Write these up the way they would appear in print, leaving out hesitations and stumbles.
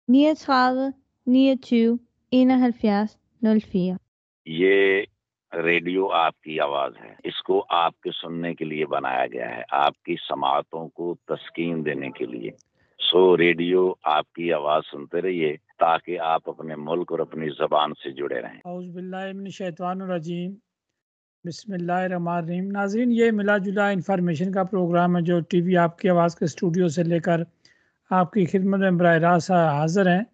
9392 ये रेडियो आपकी आवाज है, इसको आपके सुनने के लिए बनाया गया है, आपकी समातों को तस्कीन देने के लिए। सो रेडियो आपकी आवाज सुनते रहिए ताकि आप अपने मुल्क और अपनी जबान से जुड़े रहें। औज़ु बिल्लाहि मिनश शैतानिर रजीम, बिस्मिल्लाहिर्रहमानिर्रहीम। नाज़रीन, ये मिला जुला इंफॉर्मेशन का प्रोग्राम है जो टीवी आपकी आवाज़ के स्टूडियो से लेकर आपकी खिदमत में बराह रास्त हाजिर हैं।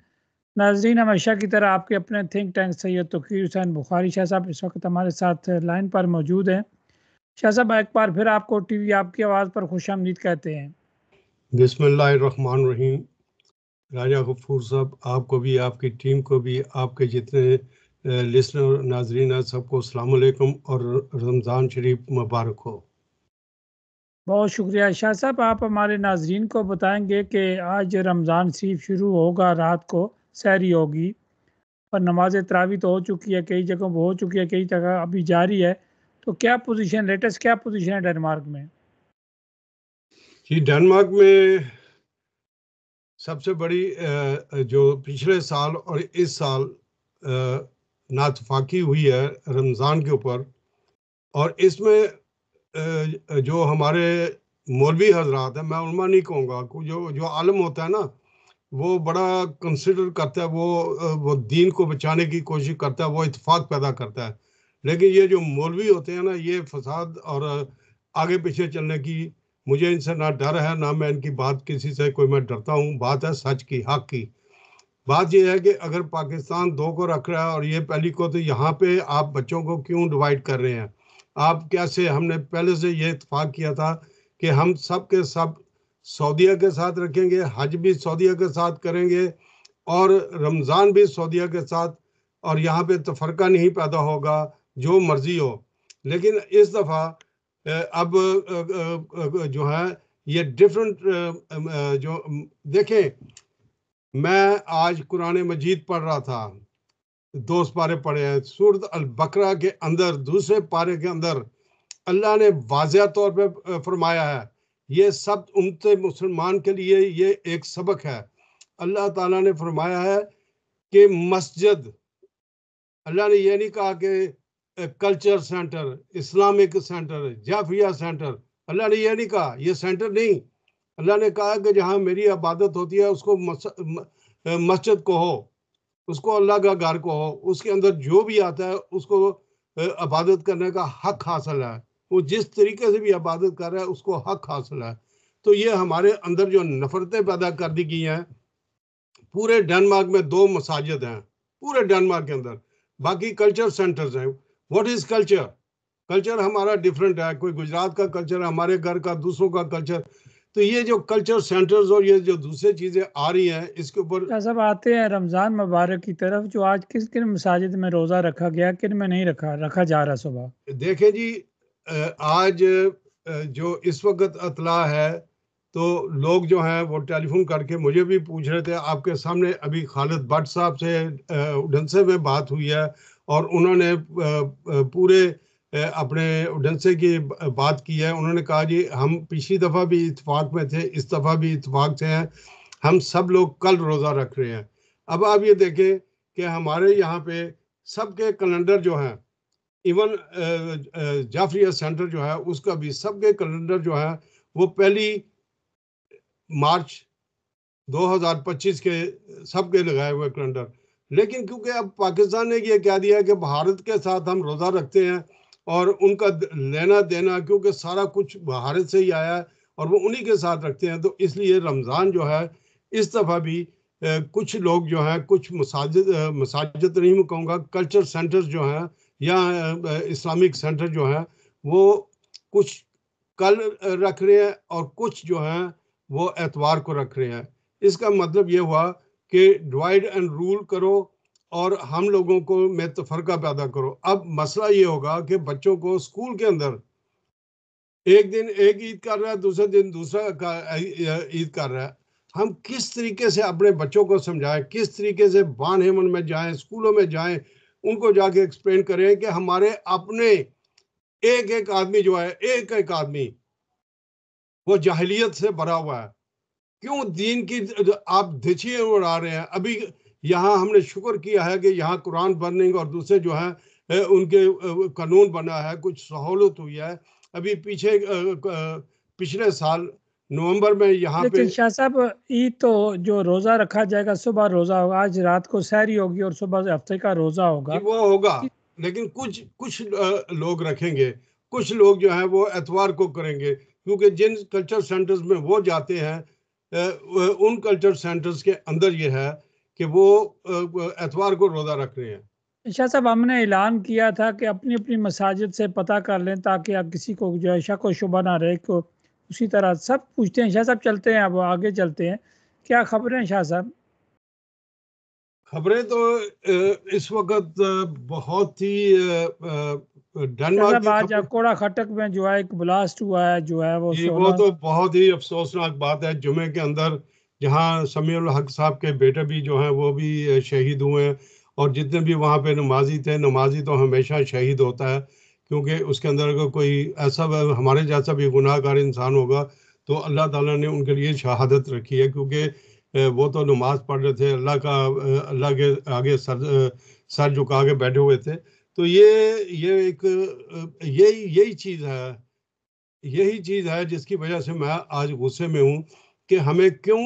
नाज़रीन, हमेशा की तरह आपके अपने थिंक टैंक सैयद तौक़ीर हुसैन बुखारी शाह साहब इस वक्त हमारे साथ लाइन पर मौजूद हैं। शाह साहब, एक बार फिर आपको टीवी आपकी आवाज़ पर खुशामदीद कहते हैं। बिस्मिल्लाहिर्रहमानिर्रहीम। राजा गफूर साहब, आपको भी, आपकी टीम को भी, आपके जितने लिसनर नाजरीन हैं, सबको अस्सलाम वालेकुम और रमज़ान शरीफ मुबारक हो। बहुत शुक्रिया शाह साहब। आप हमारे नाजरीन को बताएंगे कि आज रमज़ान शरीफ शुरू होगा, रात को सहरी होगी और नमाज तरावी तो हो चुकी है, कई जगहों पर हो चुकी है, कई जगह अभी जारी है। तो क्या पोजीशन, लेटेस्ट क्या पोजीशन है डेनमार्क में? जी, डेनमार्क में सबसे बड़ी जो पिछले साल और इस साल नातफाकी हुई है रमज़ान के ऊपर, और इसमें जो हमारे मौलवी हजरात हैं, मैं उलमा नहीं कहूँगा, जो आलम होता है ना, वो बड़ा कंसिडर करता है, वो दीन को बचाने की कोशिश करता है, वो इत्तेफाक पैदा करता है। लेकिन ये जो मौलवी होते हैं ना, ये फसाद और आगे पीछे चलने की, मुझे इनसे ना डर है ना मैं इनकी बात किसी से कोई मैं डरता हूँ। बात है सच की, हक की। बात ये है कि अगर पाकिस्तान दो को रख रहा है और ये पहली को, तो यहाँ पे आप बच्चों को क्यों डिवाइड कर रहे हैं? आप कैसे, हमने पहले से ये इत्तेफाक किया था कि हम सब के सब सऊदीया के साथ रखेंगे, हज भी सऊदीया के साथ करेंगे और रमज़ान भी सऊदीया के साथ, और यहाँ पे तफरका नहीं पैदा होगा, जो मर्जी हो। लेकिन इस दफ़ा अब जो है ये डिफरेंट जो देखें, मैं आज कुरान मजीद पढ़ रहा था, 2 पारे पढ़े हैं। सूरत अल बकरा के अंदर दूसरे पारे के अंदर अल्लाह ने वाज़िह तौर पे फरमाया है, ये सब उम्मत मुसलमान के लिए ये एक सबक है। अल्लाह ताला ने फरमाया है कि मस्जिद, अल्लाह ने ये नहीं कहा कि कल्चर सेंटर, इस्लामिक सेंटर, जाफिया सेंटर, अल्लाह ने ये नहीं कहा, ये सेंटर नहीं। अल्लाह ने कहा कि जहाँ मेरी इबादत होती है उसको मस्जिद को हो, उसको अल्लाह का घर को हो, उसके अंदर जो भी आता है उसको इबादत करने का हक हासिल है। वो जिस तरीके से भी इबादत कर रहा है उसको हक हासिल है। तो ये हमारे अंदर जो नफरतें पैदा कर दी गई हैं, पूरे डेनमार्क में 2 मसाजिद हैं पूरे डेनमार्क के अंदर, बाकी कल्चर सेंटर्स हैं। What is culture? कल्चर हमारा डिफरेंट है, कोई गुजरात का कल्चर, हमारे घर का दूसरों का कल्चर। तो ये जो कल्चर सेंटर्स और ये जो दूसरी चीजें आ रही हैं, इसके ऊपर सब आते हैं रमज़ान मुबारक की तरफ। जो आज किस किन मसाजिद में रोज़ा रखा गया, किन में नहीं रखा जा रहा सुबह? देखें जी, आज जो इस वक्त अतला है, तो लोग जो हैं वो टेलीफोन करके मुझे भी पूछ रहे थे। आपके सामने अभी खालिद भट्ट साहब से उडनसे में बात हुई है और उन्होंने पूरे अपने उडनसे की बात की है। उन्होंने कहा जी हम पिछली दफ़ा भी इत्तेफाक में थे, इस दफ़ा भी इत्तेफाक से हैं, हम सब लोग कल रोज़ा रख रहे हैं। अब आप ये देखें कि हमारे यहाँ पे सबके कैलेंडर जो हैं, इवन जाफरिया सेंटर जो है उसका भी सबके कैलेंडर जो है वो 1 मार्च 2025 के सबके लगाए हुए कैलेंडर। लेकिन क्योंकि अब पाकिस्तान ने ये कह दिया है कि भारत के साथ हम रोज़ा रखते हैं और उनका लेना देना, क्योंकि सारा कुछ भारत से ही आया है और वो उन्हीं के साथ रखते हैं, तो इसलिए रमज़ान जो है इस दफ़ा भी कुछ लोग जो हैं, कुछ मसाजिद नहीं मैं कहूँगा, कल्चर सेंटर्स जो हैं या इस्लामिक सेंटर जो हैं, वो कुछ कल रख रहे हैं और कुछ जो हैं वो एतवार को रख रहे हैं। इसका मतलब ये हुआ कि डिवाइड एंड रूल करो और हम लोगों को में तफरका पैदा करो। अब मसला ये होगा कि बच्चों को स्कूल के अंदर एक दिन एक ईद कर रहा है, दूसरे दिन दूसरा ईद कर रहा है। हम किस तरीके से अपने बच्चों को समझाएं, किस तरीके से बान हेमन में जाएं, स्कूलों में जाएं, उनको जाके एक्सप्लेन करें कि हमारे अपने एक एक आदमी जो है, एक एक आदमी वो जाहिलियत से भरा हुआ है। क्यों दीन की आप धिचियां उड़ा रहे हैं? अभी यहाँ हमने शुक्र किया है कि यहाँ कुरान बर्निंग और दूसरे जो है उनके कानून बना है, कुछ सहूलत हुई है। अभी पिछले साल नवंबर में यहाँ पे, लेकिन शाह साहब ईद तो जो रोजा रखा जाएगा, सुबह रोजा होगा, आज रात को सहरी होगी और सुबह हफ्ते का रोजा जी होगा। वो होगा, लेकिन कुछ कुछ लोग रखेंगे, कुछ लोग जो है वो एतवार को करेंगे, क्योंकि जिन कल्चर सेंटर्स में वो जाते हैं उन कल्चर सेंटर्स के अंदर ये है कि वो एतवार को रोजा रख रहे हैं। शाह साहब हमने ऐलान किया था कि अपनी अपनी मसाजिद से पता कर लें ताकि आप किसी को जो है शक व शुबा ना रहे। को उसी तरह सब पूछते हैं शाह साहब, चलते हैं अब आगे चलते हैं, क्या खबरें हैं शाह साहब? खबरें तो इस वक्त बहुत ही शाह डेनमार्क साहब की आज खबर। कोड़ा खटक में जो है एक ब्लास्ट हुआ है, जो है वो जी वो 16। तो बहुत ही अफसोसनाक बात है। जुमे के अंदर जहाँ समीउल हक साहब के बेटे भी जो हैं वो भी शहीद हुए हैं, और जितने भी वहाँ पे नमाजी थे, नमाजी तो हमेशा शहीद होता है, क्योंकि उसके अंदर अगर कोई ऐसा हमारे जैसा भी गुनाहगार इंसान होगा तो अल्लाह ताला ने उनके लिए शहादत रखी है, क्योंकि वो तो नमाज पढ़ रहे थे, अल्लाह के आगे सर झुका के बैठे हुए थे। तो ये एक यही चीज़ है, यही चीज है जिसकी वजह से मैं आज गुस्से में हूं कि हमें क्यों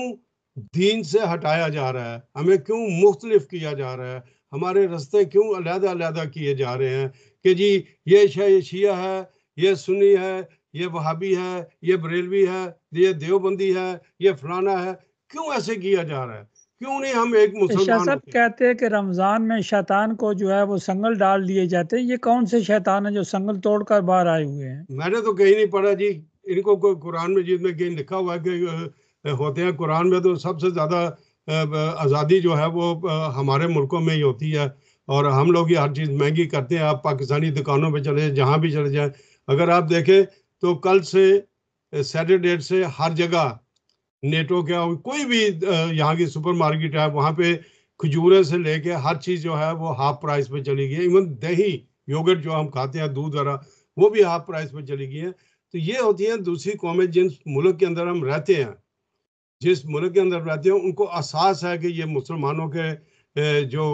दीन से हटाया जा रहा है, हमें क्यों मुख्तलिफ किया जा रहा है, हमारे रास्ते क्यों अलहदा अलहदा किए जा रहे हैं कि जी ये शिया है, ये सुन्नी है, ये वहाबी है, ये बरेलवी है, ये देवबंदी है, ये फलाना है। क्यों ऐसे किया जा रहा है? क्यों नहीं हम एक शाह मुसलमान साहब होते? कहते हैं कि रमजान में शैतान को जो है वो संगल डाल दिए जाते हैं। ये कौन से शैतान है जो संगल तोड़कर बाहर आए हुए हैं? मैंने तो कहीं नहीं पढ़ा जी, इनको कोई कुरान में जिसमें कहीं लिखा हुआ है कि होते हैं। कुरान में तो सबसे ज़्यादा आज़ादी जो है वो हमारे मुल्कों में ही होती है, और हम लोग ही हर चीज़ महंगी करते हैं। आप पाकिस्तानी दुकानों पे चले जाएं, जहाँ भी चले जाएं, अगर आप देखें तो कल से सैटरडे से हर जगह नेटो क्या कोई भी यहाँ की सुपर मार्केट है, वहाँ पे खजूरे से लेके हर चीज़ जो है वो हाफ प्राइस पे चली गई है। इवन दही योगर्ट जो हम खाते हैं दूध वाला, वो भी हाफ प्राइस पे चली गई है। तो ये होती हैं दूसरी कौमें जिस मुल्क के अंदर हम रहते हैं, जिस मुल्क के अंदर रहते हैं, उनको एहसास है कि ये मुसलमानों के जो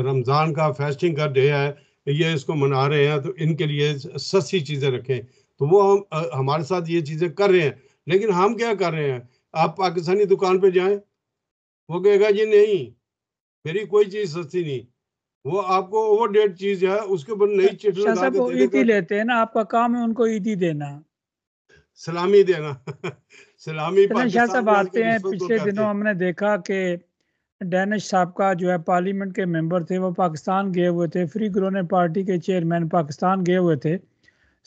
रमज़ान का फास्टिंग का डे है, ये इसको मना रहे हैं, तो इनके लिए सस्ती चीज़ें रखें। तो वो हमारे साथ ये चीज़ें कर रहे हैं। लेकिन हम क्या कर रहे हैं? आप पाकिस्तानी दुकान पे जाएं, वो कहेगा जी नहीं, मेरी कोई चीज़ सस्ती नहीं। वो आपको ओवर डेट चीज़ है, उसके ऊपर नई चिट शाह लगा साहब के वो दे ईदी देगा, लेते हैं ना, आपका काम है उनको ईदी देना। सलामी देना। सलामी चलें शाह पाकिस्तान साहब में आते आजकल हैं, रिश्वत को पिछले कहते दिनों हैं। हमने देखा कि डैनिश साहब का जो है पार्लियामेंट के मेंबर थे, वो पाकिस्तान गए हुए थे। फ्री ग्रोने पार्टी के चेयरमैन पाकिस्तान गए हुए थे।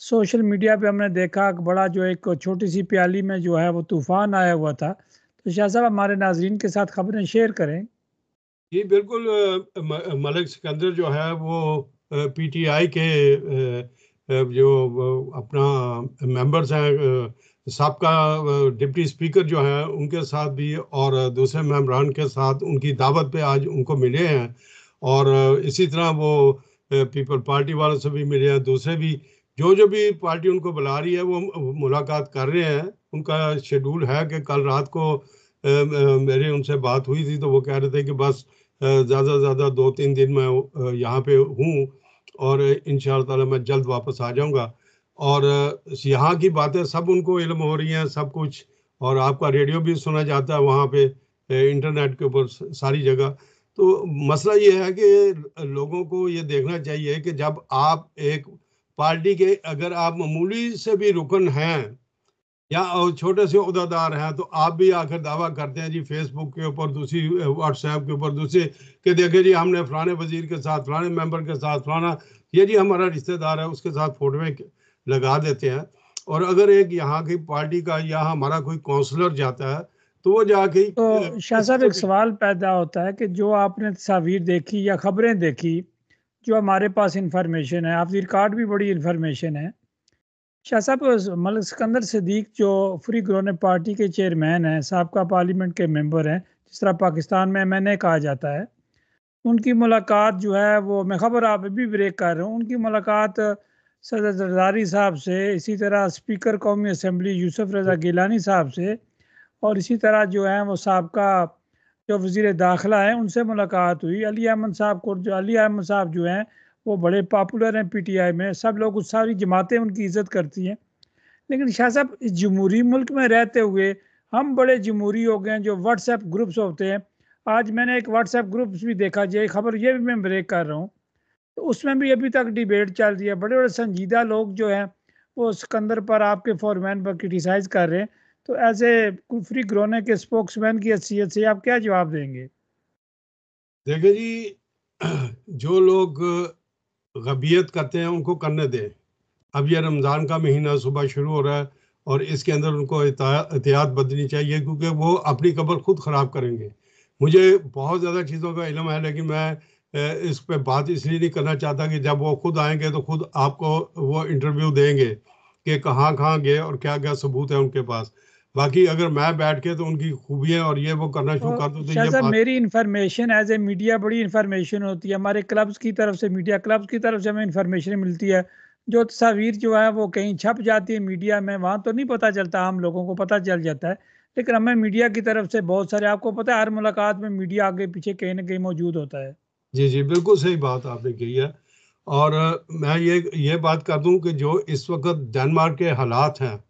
सोशल मीडिया पे हमने देखा कि बड़ा जो एक छोटी सी प्याली में जो है वो तूफान आया हुआ था। तो शाह साहब हमारे नाजरीन के साथ खबरें शेयर करें। जी बिल्कुल, मलिक सिकंदर जो है वो पीटीआई के जो अपना मेंबर्स हैं, साबका डिप्टी स्पीकर जो है उनके साथ भी और दूसरे मेंबरान के साथ उनकी दावत पे आज उनको मिले हैं। और इसी तरह वो पीपल पार्टी वालों से भी मिले हैं, दूसरे भी जो भी पार्टी उनको बुला रही है वो मुलाकात कर रहे हैं। उनका शेड्यूल है कि कल रात को मेरी उनसे बात हुई थी, तो वो कह रहे थे कि बस ज़्यादा से ज़्यादा 2-3 दिन मैं यहाँ पे हूँ, और इंशाअल्लाह ताला मैं जल्द वापस आ जाऊँगा। और यहाँ की बातें सब उनको इल्म हो रही हैं, सब कुछ। और आपका रेडियो भी सुना जाता है वहाँ पे, इंटरनेट के ऊपर सारी जगह। तो मसला ये है कि लोगों को ये देखना चाहिए कि जब आप एक पार्टी के अगर आप मामूली से भी रुकन हैं या छोटे से उहदेदार हैं, तो आप भी आकर दावा करते हैं जी फेसबुक के ऊपर, दूसरी व्हाट्सएप के ऊपर, दूसरे कि देखिए जी हमने फलाने वजीर के साथ, फलाने मेंबर के साथ, फलाना ये जी हमारा रिश्तेदार है, उसके साथ फोटोएं लगा देते हैं। और अगर एक यहाँ की पार्टी का या हमारा कोई काउंसलर जाता है तो वो जाके तो शाह किसी साहब को एक भी। सवाल पैदा होता है कि जो आपने तस्वीर देखी या खबरें देखी, जो हमारे पास इंफॉर्मेशन है, आपकी रिकॉर्ड भी बड़ी इंफॉर्मेशन है। शाह साहब मलिक सिकंदर सिद्दीक जो फ्री ग्रोने पार्टी के चेयरमैन हैं, साबका पार्लियामेंट के मेंबर हैं, जिस तरह पाकिस्तान में MNA कहा जाता है, उनकी मुलाकात जो है वो, मैं खबर आप भी ब्रेक कर रहा हूँ, उनकी मुलाकात सदर जरदारी साहब से, इसी तरह स्पीकर कौमी असम्बली यूसुफ रज़ा गिलानी साहब से और इसी तरह जो है वो सबका जो वज़ीर दाखिला है उनसे मुलाकात हुई। अली अहमद साहब को, जो अली अहमद साहब जो हैं वो बड़े पॉपुलर हैं पीटीआई में, सब लोग, सारी जमातें उनकी इज़्ज़त करती हैं। लेकिन शाह साहब, इस जमहूरी मुल्क में रहते हुए हम बड़े जमहूरी हो गए हैं। जो व्हाट्सएप ग्रुप्स होते हैं, आज मैंने एक व्हाट्सएप ग्रुप्स भी देखा, ये खबर ये भी मैं ब्रेक कर रहा हूँ, तो उसमें भी अभी तक डिबेट चल रही है। बड़े बड़े संजीदा लोग जो हैं वो सिकंदर पर, आपके फॉरमैन पर क्रिटिसाइज कर रहे हैं। तो एज ए कुफरी घराने के स्पोक्समैन की हैसियत से आप क्या जवाब देंगे? देखिए जी, जो लोग गबियत करते हैं उनको करने दें। अब ये रमज़ान का महीना सुबह शुरू हो रहा है और इसके अंदर उनको एहतियात बरतनी चाहिए, क्योंकि वो अपनी कब्र खुद ख़राब करेंगे। मुझे बहुत ज़्यादा चीज़ों का इल्म है, लेकिन मैं इस पे बात इसलिए नहीं करना चाहता कि जब वो खुद आएंगे तो खुद आपको वो इंटरव्यू देंगे कि कहाँ कहाँ गए और क्या क्या सबूत है उनके पास। बाकी अगर मैं बैठ के तो उनकी खूबियाँ और ये वो करना शुरू कर दूँ तो शाह ये साहब, बात। मेरी इन्फॉर्मेशन एज ए मीडिया, बड़ी इन्फॉर्मेशन होती है हमारे क्लब्स की तरफ से, मीडिया क्लब्स की तरफ से हमें इन्फॉर्मेशन मिलती है। जो तस्वीर जो है वो कहीं छप जाती है मीडिया में, वहाँ तो नहीं पता चलता, हम लोगों को पता चल जाता है। लेकिन हमें मीडिया की तरफ से बहुत सारे, आपको पता है हर मुलाकात में मीडिया आगे पीछे कहीं ना कहीं मौजूद होता है। जी जी, बिल्कुल सही बात आपने कही है। और मैं ये बात कर दूं कि जो इस वक्त डेनमार्क के हालात हैं,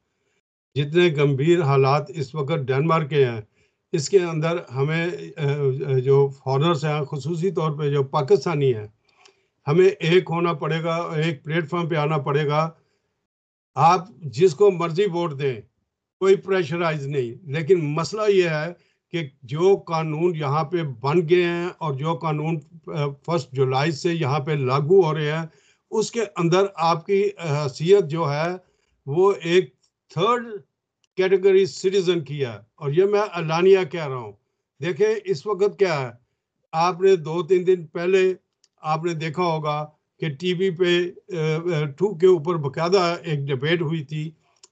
जितने गंभीर हालात इस वक्त डेनमार्क के हैं, इसके अंदर हमें जो फॉरेनर्स हैं, खुसूसी तौर पे जो पाकिस्तानी हैं, हमें एक होना पड़ेगा, एक प्लेटफॉर्म पे आना पड़ेगा। आप जिसको मर्जी वोट दें, कोई प्रेशराइज नहीं, लेकिन मसला ये है कि जो कानून यहाँ पे बन गए हैं और जो कानून 1 जुलाई से यहाँ पे लागू हो रहे हैं, उसके अंदर आपकी हैसियत जो है वो एक थर्ड कैटेगरी सिटीजन की है। और ये मैं अलानिया कह रहा हूँ। देखें इस वक्त क्या है, आपने 2-3 दिन पहले आपने देखा होगा कि टीवी पे टू के ऊपर बकायदा एक डिबेट हुई थी,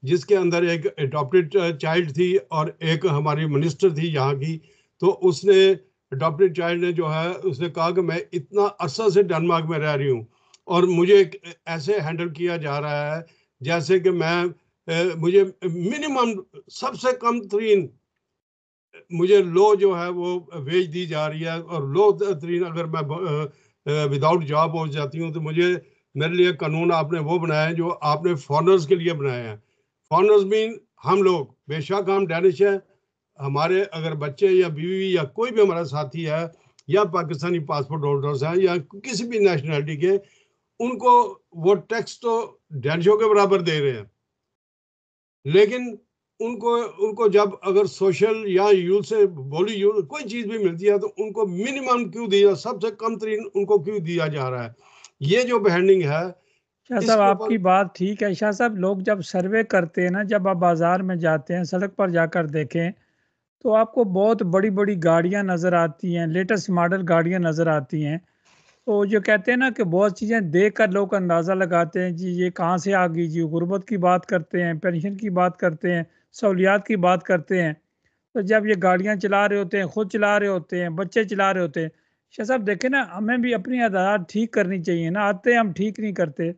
जिसके अंदर एक अडॉप्टेड चाइल्ड थी और एक हमारी मिनिस्टर थी यहाँ की। तो उसने, अडॉप्टेड चाइल्ड ने जो है, उसने कहा कि मैं इतना अरसा से डेनमार्क में रह रही हूँ और मुझे ऐसे हैंडल किया जा रहा है जैसे कि मुझे मिनिमम, सबसे कम तरीन मुझे लो जो है वो वेज दी जा रही है, और लो तरीन अगर मैं विदाउट जॉब हो जाती हूँ तो मेरे लिए कानून आपने वो बनाया है जो आपने फॉरनर्स के लिए बनाए हैं। फॉरनर्स मीन हम लोग, बेशक हम डेनिश हैं, हमारे अगर बच्चे या बीवी या कोई भी हमारा साथी है या पाकिस्तानी पासपोर्ट होल्डर्स हैं या किसी भी नेशनलिटी के, उनको वो टैक्स तो डेनिशों के बराबर दे रहे हैं, लेकिन उनको उनको जब अगर सोशल या यूथ से बोली यूथ कोई चीज भी मिलती है तो उनको मिनिमम क्यों दिया, सबसे कम तरीन उनको क्यों दिया जा रहा है? ये जो बहनिंग है शाह साहब, इसके आपकी ऊपर। बात ठीक है। शाह साहब, लोग जब सर्वे करते हैं ना, जब आप बाजार में जाते हैं, सड़क पर जाकर देखें, तो आपको बहुत बड़ी बड़ी गाड़ियां नज़र आती हैं, लेटेस्ट मॉडल गाड़ियां नज़र आती हैं। तो जो कहते हैं ना कि बहुत चीज़ें देख कर लोग अंदाज़ा लगाते हैं जी ये कहाँ से आ गई, जी गुर्बत की बात करते हैं, पेंशन की बात करते हैं, सहूलियात की बात करते हैं। तो जब ये गाड़ियां चला रहे होते हैं, खुद चला रहे होते हैं, बच्चे चला रहे होते हैं, शाह साहब देखें ना, हमें भी अपनी आदत ठीक करनी चाहिए ना। आते हम ठीक नहीं करते।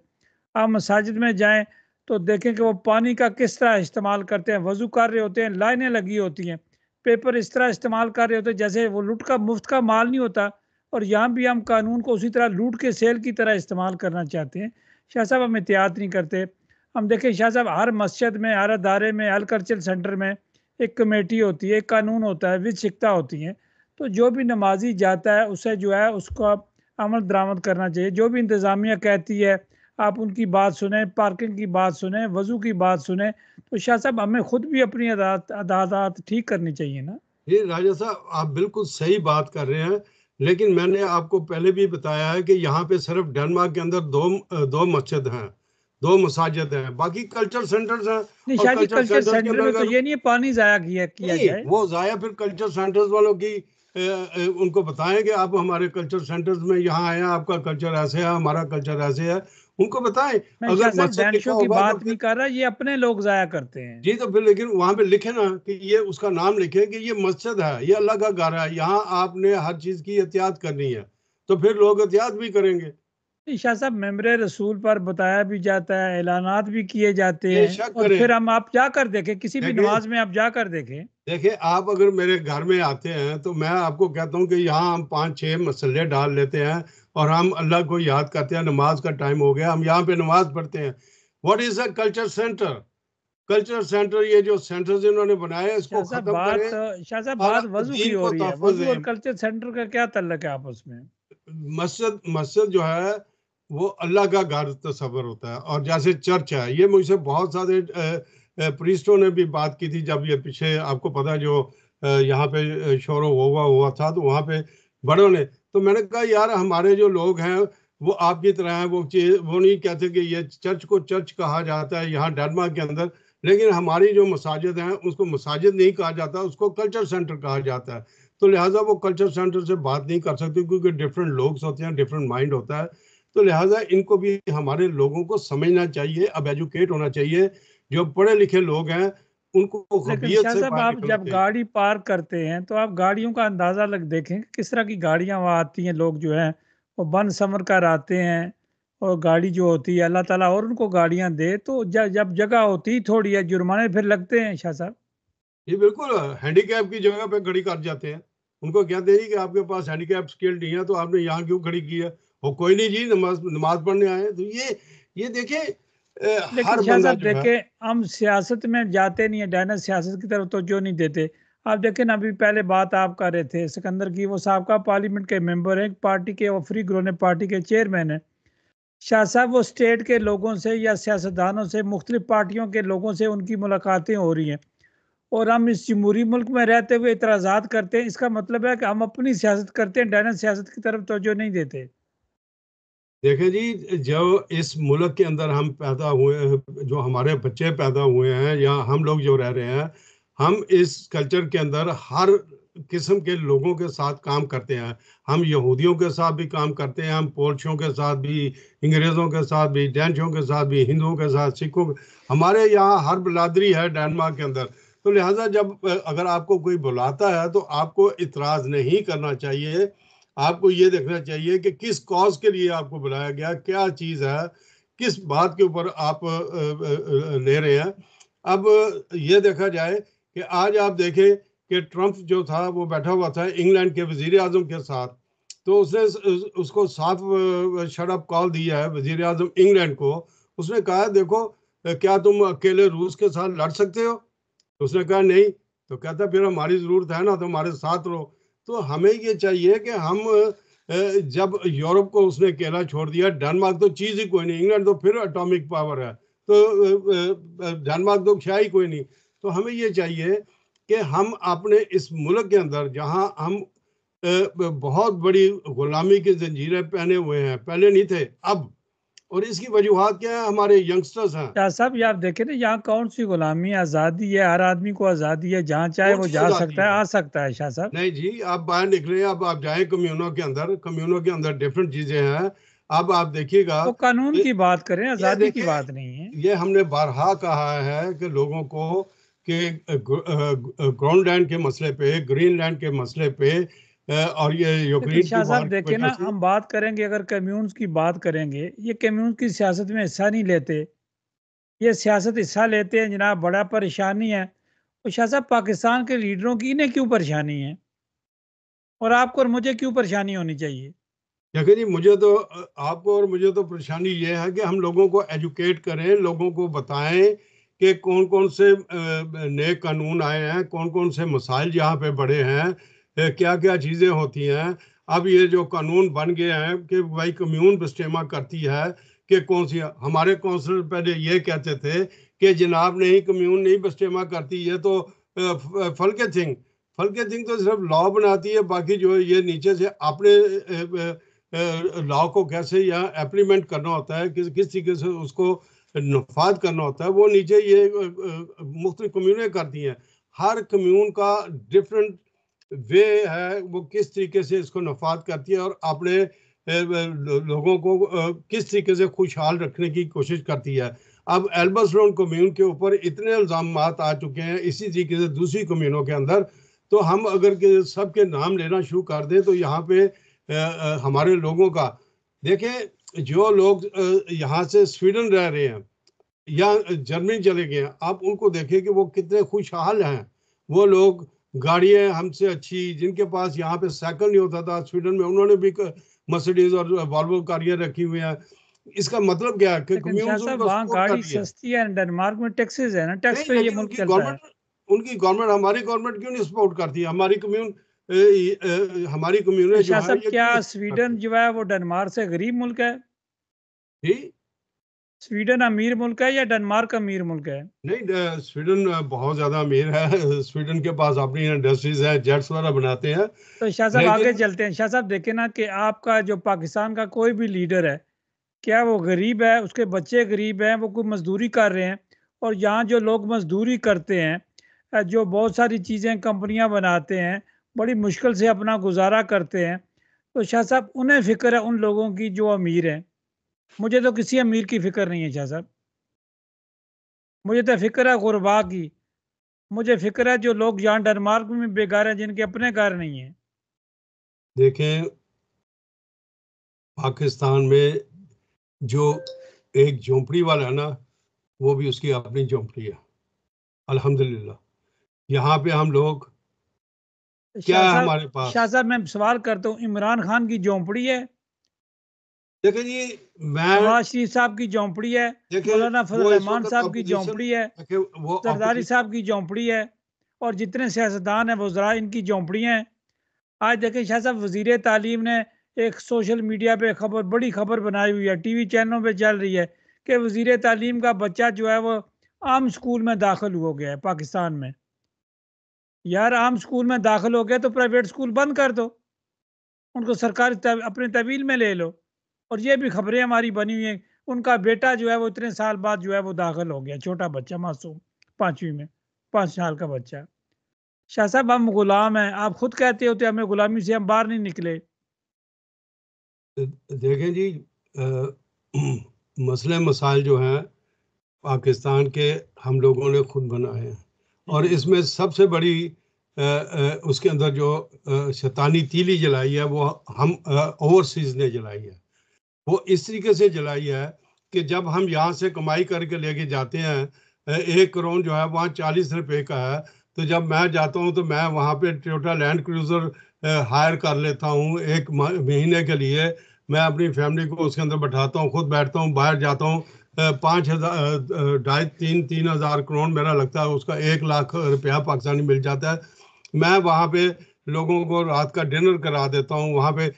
आप मसाजिद में जाएं तो देखें कि वो पानी का किस तरह इस्तेमाल करते हैं। वज़ू कर रहे होते हैं, लाइनें लगी होती हैं, पेपर इस तरह इस्तेमाल कर रहे होते हैं जैसे वो लूट का, मुफ्त का माल नहीं होता। और यहाँ भी हम कानून को उसी तरह लूट के सेल की तरह इस्तेमाल करना चाहते हैं। शाह साहब, हम एहतियात नहीं करते। हम देखें शाह साहब, हर मस्जिद में, हर अदारे में, हर कल्चरल सेंटर में एक कमेटी होती है, एक कानून होता है, विध शिकता होती हैं। तो जो भी नमाजी जाता है उसे जो है उसको अमल दरामद करना चाहिए। जो भी इंतज़ामिया कहती है आप उनकी बात सुने, पार्किंग की बात सुने, वज़ू की बात सुने। तो शाह साहब, हमें खुद भी अपनी आदत ठीक करनी चाहिए ना। ये राजा साहब आप बिल्कुल सही बात कर रहे हैं, लेकिन मैंने आपको पहले भी बताया है कि यहाँ पे सिर्फ डेनमार्क के अंदर दो मस्जिद हैं, 2 मसाजिद हैं, बाकी कल्चर सेंटर्स हैं। नहीं और Shah ji, culture culture centres के सेंटर अंदर में तो अगर ये नहीं है पानी ज़ाया किया नहीं, जाए। वो जाया फिर कल्चर सेंटर्स वालों की उनको बताएं कि आप हमारे कल्चर सेंटर्स में यहाँ आए हैं, आपका कल्चर ऐसे है, हमारा कल्चर ऐसे है, उनको बताएं। मैं शाह अगर साहब मस्जिद लिखा डैनिशों की होगा तो बात नहीं फिर कर रहा, ये अपने लोग ज़ाया करते हैं। जी, तो फिर लेकिन वहां पे लिखे ना कि ये उसका नाम लिखे कि ये मस्जिद है, ये अल्लाह का घर है, यहाँ आपने हर चीज की एहतियात करनी है, तो फिर लोग एहतियात भी करेंगे। नहीं शाह साहब, मेम्बरे रसूल पर बताया भी जाता है, ऐलानात भी किए जाते हैं। बेशक और करें। फिर हम, आप जाकर देखें, किसी भी देखें नमाज में आप जाकर देखें। देखिए, आप अगर मेरे घर में आते हैं तो मैं आपको कहता हूँ कि यहाँ हम 5-6 मसले डाल लेते हैं और हम अल्लाह को याद करते हैं, नमाज का टाइम हो गया, हम यहाँ पे नमाज पढ़ते हैं। What is a culture centre? Culture centre, ये जो सेंटर्स इन्होंने बनाए इसको खत्म करें शाह साहब और बात वजू की दीन हो को रही है। तहफ़्फ़ुज़ वजू और दें। कल्चर सेंटर का क्या ताल्लुक है आपस में? मस्जिद जो है वो अल्लाह का घर तस्वर होता है, और जैसे चर्च है, ये मुझसे बहुत सारे प्रीस्टों ने भी बात की थी जब ये पीछे आपको पता है जो यहाँ पे शोर हुआ था, तो वहाँ पे बड़ों ने, तो मैंने कहा यार हमारे जो लोग हैं वो आपकी तरह हैं, वो नहीं कहते कि ये चर्च को चर्च कहा जाता है यहाँ डेनमार्क के अंदर, लेकिन हमारी जो मसाजिद हैं उसको मसाजिद नहीं कहा जाता, उसको कल्चर सेंटर कहा जाता है। तो लिहाजा वो कल्चर सेंटर से बात नहीं कर सकते क्योंकि डिफरेंट लोग होते हैं, डिफरेंट माइंड होता है। तो लिहाजा इनको भी हमारे लोगों को समझना चाहिए, अब एजुकेट होना चाहिए। जो पढ़े लिखे लोग हैं उनको लेकिन खबियत शाह से साहब बाहर आप निकलना जब चाहिए। गाड़ी पार्क करते हैं तो आप गाड़ियों का अंदाजा देखें कि किस तरह की गाड़ियां वहाँ आती हैं। लोग जो हैं वो बन समर कर आते हैं, और गाड़ी जो होती है अल्लाह ताला और उनको गाड़ियां दे, तो जब जगह होती थोड़ी है जुर्माने फिर लगते हैं शाह साहब। ये बिल्कुल हैंडीकैप की जगह पे खड़ी कर जाते हैं। उनको कहते हैं कि आपके पास हैंडीकैप स्केल नहीं है तो आपने यहाँ क्यों खड़ी की है? वो कोई नहीं जी, नमाज नमाज पढ़ने आए हैं। तो ये देखिए, लेकिन हर शाह बंदा साहब जो है। देखे, हम सियासत में जाते नहीं है, डायना सियासत की तरफ तो जो नहीं देते। आप देखें ना, अभी पहले बात आप कर रहे थे सिकंदर की, वो साहबका पार्लियामेंट के मेंबर हैं, पार्टी के, वो फ्री ग्रोने पार्टी के चेयरमैन है। शाह साहब वो स्टेट के लोगों से या सियासतदानों से, मुख्तलिफ पार्टियों के लोगों से उनकी मुलाकातें हो रही हैं, और हम इस जमहूरी मुल्क में रहते हुए इतराज़ात करते हैं। इसका मतलब है कि हम अपनी सियासत करते हैं, डायना सियासत की तरफ तवज्जो नहीं देते। देखें जी, जो इस मुल्क के अंदर हम पैदा हुए हैं, जो हमारे बच्चे पैदा हुए हैं या हम लोग जो रह रहे हैं, हम इस कल्चर के अंदर हर किस्म के लोगों के साथ काम करते हैं। हम यहूदियों के साथ भी काम करते हैं, हम पोल्शों के साथ भी, अंग्रेज़ों के साथ भी, डेंचों के साथ भी, हिंदुओं के साथ, सिखों हमारे यहाँ हर बिरादरी है डेनमार्क के अंदर। तो लिहाजा जब अगर आपको कोई बुलाता है तो आपको इतराज़ नहीं करना चाहिए। आपको ये देखना चाहिए कि किस कॉज के लिए आपको बुलाया गया, क्या चीज़ है, किस बात के ऊपर आप ले रहे हैं। अब ये देखा जाए कि आज आप देखें कि ट्रंप जो था वो बैठा हुआ था इंग्लैंड के वजीर आजम के साथ, तो उसने उसको साफ शट अप कॉल दिया है वजीर आजम इंग्लैंड को। उसने कहा देखो, क्या तुम अकेले रूस के साथ लड़ सकते हो? तो उसने कहा नहीं। तो कहता फिर हमारी ज़रूरत है ना, तो हमारे साथ रहो। तो हमें ये चाहिए कि हम जब यूरोप को उसने अकेला छोड़ दिया, डेनमार्क तो चीज़ ही कोई नहीं, इंग्लैंड तो फिर एटॉमिक पावर है, तो डेनमार्क तो क्या ही कोई नहीं। तो हमें ये चाहिए कि हम अपने इस मुल्क के अंदर जहां हम बहुत बड़ी गुलामी की जंजीरें पहने हुए हैं, पहले नहीं थे अब, और इसकी वजूहत क्या है? हमारे यंगस्टर्स हैं। शाह साहब, ये आप देखें ना, यहाँ कौन सी गुलामी है, आज़ादी है, हर आदमी को आज़ादी है, जहाँ चाहे कौन वो सी जा आज़ादी सकता है, है? आ सकता है शाह साहब। नहीं जी, आप बाहर निकले, अब आप जाए कम्यूनों के अंदर डिफरेंट चीजें हैं। अब आप देखिएगा वो कानून कि की बात करें, ये आज़ादी की देखें, बात नहीं है। ये हमने बारहा कहा है कि लोगों को कि ग्राउंडलैंड के मसले पे, ग्रीनलैंड के मसले पे, और ये लेकिन यूक्रेन की शाह वार साहब की देखे वजह ना, से। हम बात करेंगे, अगर कम्यून्स की बात करेंगे, ये कम्यून की सियासत में हिस्सा नहीं लेते। ये सियासत हिस्सा लेते हैं जनाब, बड़ा परेशानी है। तो शाह साहब, पाकिस्तान के लीडरों की इन्हें क्यों परेशानी है, और आपको और मुझे क्यों परेशानी होनी चाहिए? देखिए जी, मुझे तो आपको और मुझे तो परेशानी ये है कि हम लोगों को एजुकेट करें, लोगों को बताएं कि कौन कौन से नए कानून आए हैं, कौन कौन से मसाइल यहाँ पे बड़े हैं, क्या क्या चीज़ें होती हैं। अब ये जो कानून बन गए हैं कि भाई कम्यून बस्टेमा करती है कि कौन सी, हमारे कौंसलर पहले ये कहते थे कि जनाब नहीं, कम्यून नहीं बस्टेमा करती, ये तो फलके थिंग, फलके थिंग तो सिर्फ लॉ बनाती है, बाकी जो है ये नीचे से अपने लॉ को कैसे यहाँ एप्लीमेंट करना होता है, किस तरीके से उसको नफाज करना होता है, वो नीचे ये मुख्तलिफ कम्यूनें करती हैं। हर कम्यून का डिफरेंट वे है, वो किस तरीके से इसको नफाज करती है और अपने लोगों को किस तरीके से खुशहाल रखने की कोशिश करती है। अब एल्बर्सलोन कम्यून के ऊपर इतने इल्जाम आ चुके हैं, इसी तरीके से दूसरी कम्यूनों के अंदर। तो हम अगर सबके नाम लेना शुरू कर दें तो यहाँ पे हमारे लोगों का देखें, जो लोग यहाँ से स्वीडन रह रहे हैं या जर्मनी चले गए हैं, आप उनको देखें कि वो कितने खुशहाल हैं। वो लोग गाड़ियां हमसे अच्छी, जिनके पास यहाँ पे साइकिल नहीं होता था, स्वीडन में उन्होंने भी मर्सिडीज और वॉल्वो गाड़ियां रखी हुई हैं। इसका मतलब क्या है कि लेकिन शाह कम्युनिज्म साहब को वहाँ सपोर्ट कर गाड़ी रही है। सस्ती है, डेनमार्क में टैक्सेस है ना, टैक्स नहीं, पे ये लेकिन मुल्क चलता है। उनकी गवर्नमेंट हमारी गवर्नमेंट क्यों नहीं सपोर्ट करती? हमारी कम्यून जो शाह है साहब ये क्या क्यों स्वीडन करती? जो है वो डेनमार्क से गरीब मुल्क है? जी स्वीडन अमीर मुल्क है या डेनमार्क अमीर मुल्क है? नहीं, स्वीडन बहुत ज्यादा अमीर है। स्वीडन के पास अपनी इंडस्ट्रीज है, जेट्स वगैरह बनाते हैं। तो शाह साहब आगे लेकिन चलते हैं। शाह साहब देखे ना कि आपका जो पाकिस्तान का कोई भी लीडर है, क्या वो गरीब है? उसके बच्चे गरीब हैं, वो कोई मजदूरी कर रहे हैं। और यहाँ जो लोग मजदूरी करते हैं, जो बहुत सारी चीज़ें कंपनियां बनाते हैं, बड़ी मुश्किल से अपना गुजारा करते हैं, तो शाह साहब उन्हें फिक्र है उन लोगों की जो अमीर हैं। मुझे तो किसी अमीर की फिक्र नहीं है शाह साहब। मुझे तो फिक्र है गुरबा की। मुझे फिक्र है जो लोग यहाँ डेनमार्क में बेघर हैं, जिनके अपने घर नहीं है। देखें, पाकिस्तान में जो एक झोंपड़ी वाला है ना, वो भी उसकी अपनी झोंपड़ी है, अल्हम्दुलिल्लाह। यहाँ पे हम लोग क्या शाह है साहब, हमारे शाह पास? साहब मैं सवाल करता हूँ, इमरान खान की झोंपड़ी है, देखिए जी, मैं नवाज शरीफ साहब की झोंपड़ी है, देखिए मौलाना फजल वो इस रहमान वक्त साहब की अपोजिशन, झोंपड़ी है, देखिए वो जरदारी अपोजिशन। साहब की झोंपड़ी है, और जितने सियासतदान हैं वज़रा, इनकी झोंपड़ियाँ हैं। आज देखें शाह साहब, वजीर तालीम ने एक सोशल मीडिया पे खबर, बड़ी खबर बनाई हुई है, टीवी चैनलों पे चल रही है, कि वजीर तालीम का बच्चा जो है वो आम स्कूल में दाखिल हो गया है पाकिस्तान में। यार, आम स्कूल में दाखिल हो गया तो प्राइवेट स्कूल बंद कर दो, उनको सरकारी अपने तहवील में ले लो। और ये भी खबरें हमारी बनी हुई हैं, उनका बेटा जो है वो इतने साल बाद जो है वो दाखिल हो गया, छोटा बच्चा मासूम, 5वीं में, 5 साल का बच्चा। शाह साहब, हम गुलाम हैं, आप खुद कहते होते हमें गुलामी से हम बाहर नहीं निकले। देखें जी, मसले मसाइल जो हैं पाकिस्तान के, हम लोगों ने खुद बनाए हैं। और इसमें सबसे बड़ी उसके अंदर जो शैतानी तीली जलाई है, वो हम ओवरसीज ने जलाई है। वो इस तरीके से जलाई है कि जब हम यहाँ से कमाई करके लेके जाते हैं, 1 करोड़ जो है वहाँ 40 रुपए का है, तो जब मैं जाता हूँ तो मैं वहाँ पे टोयोटा लैंड क्रूजर हायर कर लेता हूँ 1 महीने के लिए। मैं अपनी फैमिली को उसके अंदर बैठाता हूँ, खुद बैठता हूँ, बाहर जाता हूँ। 5,000, ढाई 3,000 करोड़ मेरा लगता है, उसका 1 लाख रुपया पाकिस्तानी मिल जाता है। मैं वहाँ पे लोगों को रात का डिनर करा देता हूँ, वहाँ पे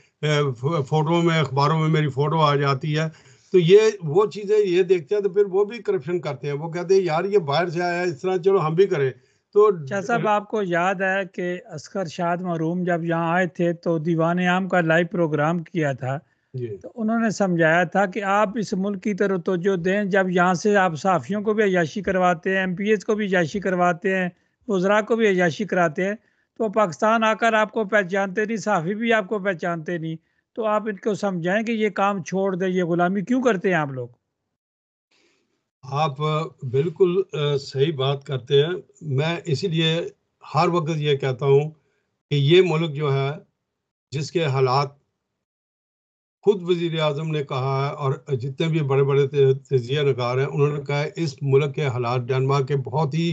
फोटो में, अखबारों में मेरी फोटो आ जाती है। तो ये वो चीज़ें ये देखते हैं, तो फिर वो भी करप्शन करते हैं। वो कहते हैं यार ये बाहर से आया है, इस तरह चलो हम भी करें। तो शाह साहब, आपको याद है कि असगर शाद मरूम जब यहाँ आए थे तो दीवान आम का लाइव प्रोग्राम किया था, जी तो उन्होंने समझाया था कि आप इस मुल्क की तरफ तवज्जो दें। जब यहाँ से आप साफ़ियों को भी अय्याशी करवाते हैं, एमपीएस को भी अय्याशी करवाते हैं, वज़रा को भी अय्याशी कराते हैं, तो पाकिस्तान आकर आपको पहचानते नहीं, साफ़ी भी आपको पहचानते नहीं। तो आप इनको समझाएं कि ये काम छोड़ दें, ये गुलामी क्यों करते हैं आप लोग? आप बिल्कुल सही बात करते हैं। मैं इसीलिए हर वक्त ये कहता हूँ कि ये मुल्क जो है, जिसके हालात खुद वजीर आजम ने कहा है, और जितने भी बड़े बड़े तजिया नगार हैं उन्होंने कहा है, इस मुल्क के हालात डेनमार्क के बहुत ही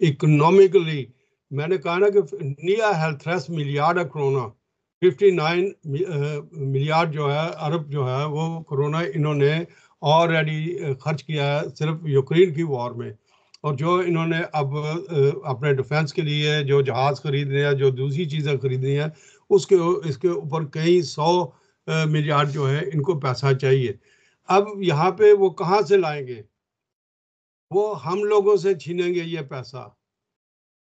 इकोनॉमिकली, मैंने कहा ना कि near health milliard corona, 59 milliard जो है, अरब जो है, वो कोरोना इन्होंने ऑलरेडी खर्च किया है सिर्फ यूक्रेन की वॉर में। और जो इन्होंने अब अपने डिफेंस के लिए जो जहाज़ खरीद रहे हैं, जो दूसरी चीज़ें खरीद रही हैं, उसके इसके ऊपर कई 100 मिलियार्ड जो है इनको पैसा चाहिए। अब यहाँ पे वो कहाँ से लाएंगे? वो हम लोगों से छीनेंगे ये पैसा।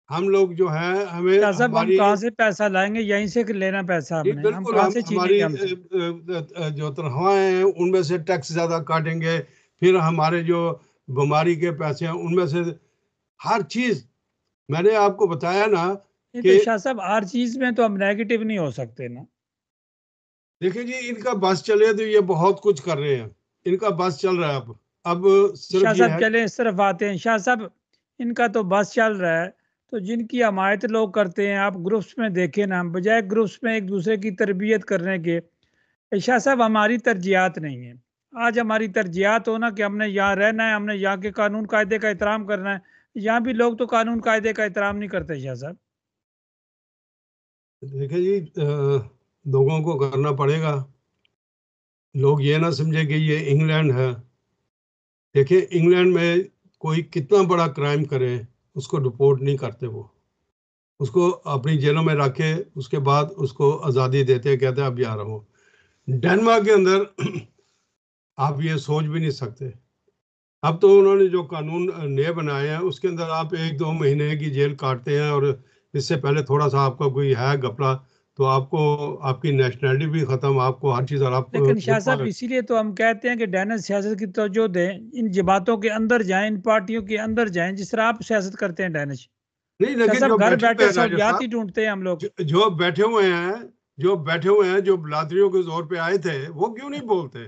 हम लोग जो है, हमें शाह साहब, हम हमारी, कहाँ से पैसा लाएंगे? यहीं से लेना पैसा, जी हमने, हम बिल्कुल, कहाँ हम से हमारी छीनेंगे हमसे? जो तनख्वाहें हैं उनमें से टैक्स ज़्यादा काटेंगे। फिर हमारे जो बीमारी के पैसे हैं उनमें से हर चीज़, मैंने आपको बताया ना नहीं तो कि शाह साहब, हर चीज़ में तो हम नेगेटिव नहीं हो सकते ना। देखिए जी, इनका बस चले तो ये बहुत कुछ कर रहे हैं। इनका बस चल रहा है अब सिर्फ शाह ये साहब है। चले इस तरफ आते हैं। शाह साहब, इनका तो बस चल रहा है, तो जिनकी हमायत लोग करते हैं, आप ग्रुप्स में देखें ना, बजाय ग्रुप्स में एक दूसरे की तरबियत करने के, शाह साहब हमारी तरजीहात नहीं है। आज हमारी तरजीहात हो ना कि हमने यहाँ रहना है, हमने यहाँ के कानून कायदे का एहतराम करना है, यहाँ भी लोग तो कानून कायदे का एहतराम नहीं करते शाह साहब। देखिए जी, लोगों को करना पड़ेगा। लोग ये ना समझे कि ये इंग्लैंड है। देखिए इंग्लैंड में कोई कितना बड़ा क्राइम करे उसको रिपोर्ट नहीं करते, वो उसको अपनी जेलों में रखे, उसके बाद उसको आज़ादी देते, कहते हैं अब जा रहा हूँ। डेनमार्क के अंदर आप ये सोच भी नहीं सकते। अब तो उन्होंने जो कानून नए बनाए हैं उसके अंदर आप 1-2 महीने की जेल काटते हैं, और इससे पहले थोड़ा सा आपका कोई है घपला तो आपको आपकी नेशनैलिटी भी खत्म, आपको हर चीज। और आप लेकिन शाह साहब इसीलिए तो हम कहते हैं कि डेनिस सियासत की तवज्जो दें, इन जमातों के अंदर जाएं, इन पार्टियों के अंदर जाएं, जिस तरह आप सियासत करते हैं डेनिस। नहीं, शाह लेकिन साहब जो घर बैठे हुए बैठे हैं राजा सहूलियात ही साहब, ढूंढते हैं हम लोग। जो बैठे हुए हैं, जो बिलादरियों के जोर पे आए थे, वो क्यों नहीं बोलते?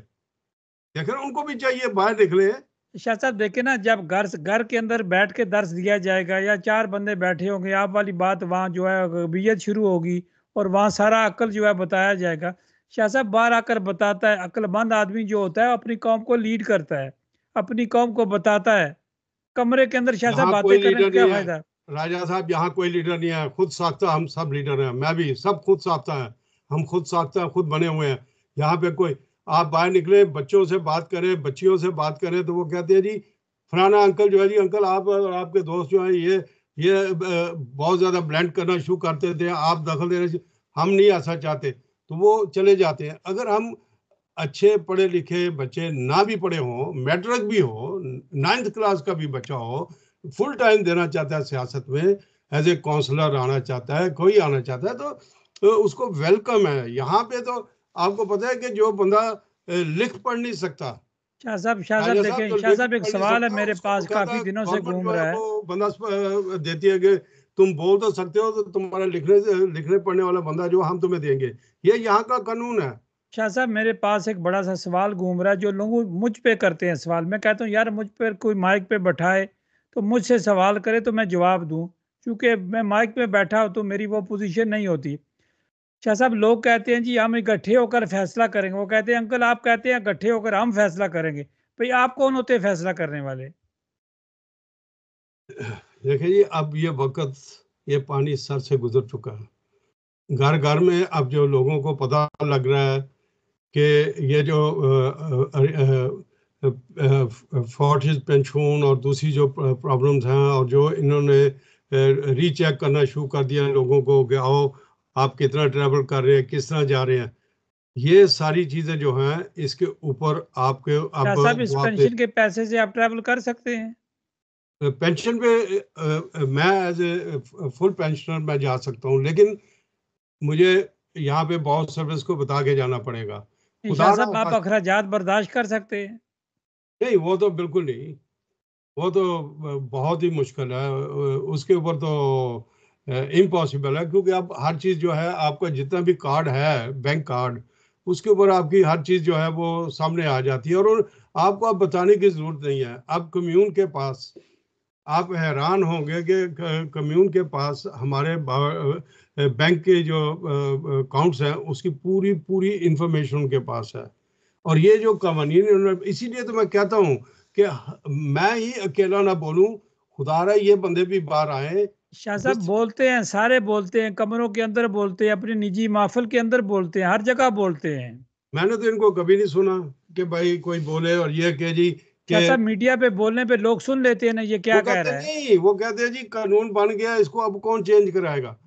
देखें उनको भी चाहिए बाहर निकले। शाह साहब देखे ना, जब घर के अंदर बैठ के दर्स दिया जाएगा या 4 बंदे बैठे होंगे, आप वाली बात वहाँ जो है बीयत शुरू होगी और वहाँ सारा अक्ल जो है बताया जाएगा। शाह साहब बाहर आकर बताता है, अक्लमंद आदमी जो होता है अपनी कौम को लीड करता है, अपनी कौम को बताता है। कमरे के अंदर शाह साहब यहाँ कोई बातें करने लीडर का क्या नहीं है फायदा। राजा साहब, यहाँ कोई लीडर नहीं है। खुद साख्ता हम सब लीडर हैं, मैं भी, सब खुद साख्ता है। हम खुद साख्ता खुद बने हुए हैं। यहाँ पे कोई, आप बाहर निकले बच्चों से बात करें, बच्चियों से बात करें, तो वो कहते हैं जी फलाना अंकल जो है जी, अंकल आप और आपके दोस्त जो है ये बहुत ज्यादा ब्लेंड करना शुरू करते थे, आप दखल दे रहे, हम नहीं ऐसा चाहते, तो वो चले जाते हैं। अगर हम अच्छे पढ़े लिखे बच्चे ना भी पढ़े हों, मैट्रिक भी हो, 9th क्लास का भी बच्चा हो, फुल टाइम देना चाहता है सियासत में, एज ए काउंसलर आना चाहता है, कोई आना चाहता है, तो उसको वेलकम है। यहाँ पे तो आपको पता है कि जो बंदा लिख पढ़ नहीं सकता, शाह साहब राजा साहब देखें, जो शाह लिख साहब एक पढ़ नहीं सवाल है सकता, मेरे उसको पास, कहता काफी है दिनों से गवर्नमेंट घूम जो है रहा है। वो बंदा देती है कि तुम बोल तो सकते हो, तो तुम्हारा लिखने पढ़ने वाला बंदा जो हम तुम्हें देंगे। ये यहाँ का कानून है। शाह साहब मेरे पास एक बड़ा सा सवाल घूम रहा है, जो लोग मुझ पे करते हैं सवाल। मैं कहता हूँ यार, मुझ पर कोई माइक पे बैठाए तो मुझसे सवाल करे तो मैं जवाब दूं, क्योंकि मैं माइक पे बैठा हूं तो मेरी वो पोजीशन नहीं होती। शाह साहब लोग कहते हैं जी हम इकट्ठे होकर फैसला करेंगे, वो कहते हैं अंकल आप कहते हैं इकट्ठे होकर हम फैसला करेंगे, भाई आप कौन होते हैं फैसला करने वाले। देखिए जी, अब ये वक्त, ये पानी सर से गुजर चुका है। घर घर में अब जो लोगों को पता लग रहा है कि ये जो फोर्टिस पेंशन और दूसरी जो प्रॉब्लम्स हैं, और जो इन्होंने रीचेक करना शुरू कर दिया लोगों को कि आओ आप कितना ट्रैवल कर रहे हैं, किस तरह जा रहे हैं, ये सारी चीज़ें जो हैं इसके ऊपर आपके शाह अब साहब इस वो आप पेंशन के पैसे से आप ट्रैवल कर सकते हैं। पेंशन पे मैं एज ए फुल पेंशनर मैं जा सकता हूँ, लेकिन मुझे यहाँ पे बहुत सर्विस को बता के जाना पड़ेगा। शाह खुदा ना साहब आप खास्ता, अखराजात बर्दाश्त कर सकते हैं। नहीं वो तो बिल्कुल नहीं, वो तो बहुत ही मुश्किल है। उसके ऊपर तो इम्पॉसिबल है, क्योंकि अब हर चीज़ जो है आपका जितना भी कार्ड है, बैंक कार्ड, उसके ऊपर आपकी हर चीज़ जो है वो सामने आ जाती है, और आपको अब बताने की ज़रूरत नहीं है। अब कम्यून के पास, आप हैरान होंगे कि कम्यून के पास हमारे बैंक के जो अकाउंट्स हैं उसकी पूरी पूरी इंफॉर्मेशन उनके पास है। और ये जो कवानीन, इसीलिए तो मैं कहता हूँ कि मैं ही अकेला ना बोलूं, खुदारा ये बंदे भी बाहर आए। शाह साहब बोलते हैं, सारे बोलते हैं, कमरों के अंदर बोलते हैं, अपनी निजी महफिल के अंदर बोलते हैं, हर जगह बोलते हैं। मैंने तो इनको कभी नहीं सुना कि भाई कोई बोले और ये कहे जी शाह कि, साहब मीडिया पे बोलने पे लोग सुन लेते हैं ना, ये वो क्या कह कहते रहा है। नहीं, वो कहते हैं जी कानून बन गया, इसको अब कौन चेंज कराएगा?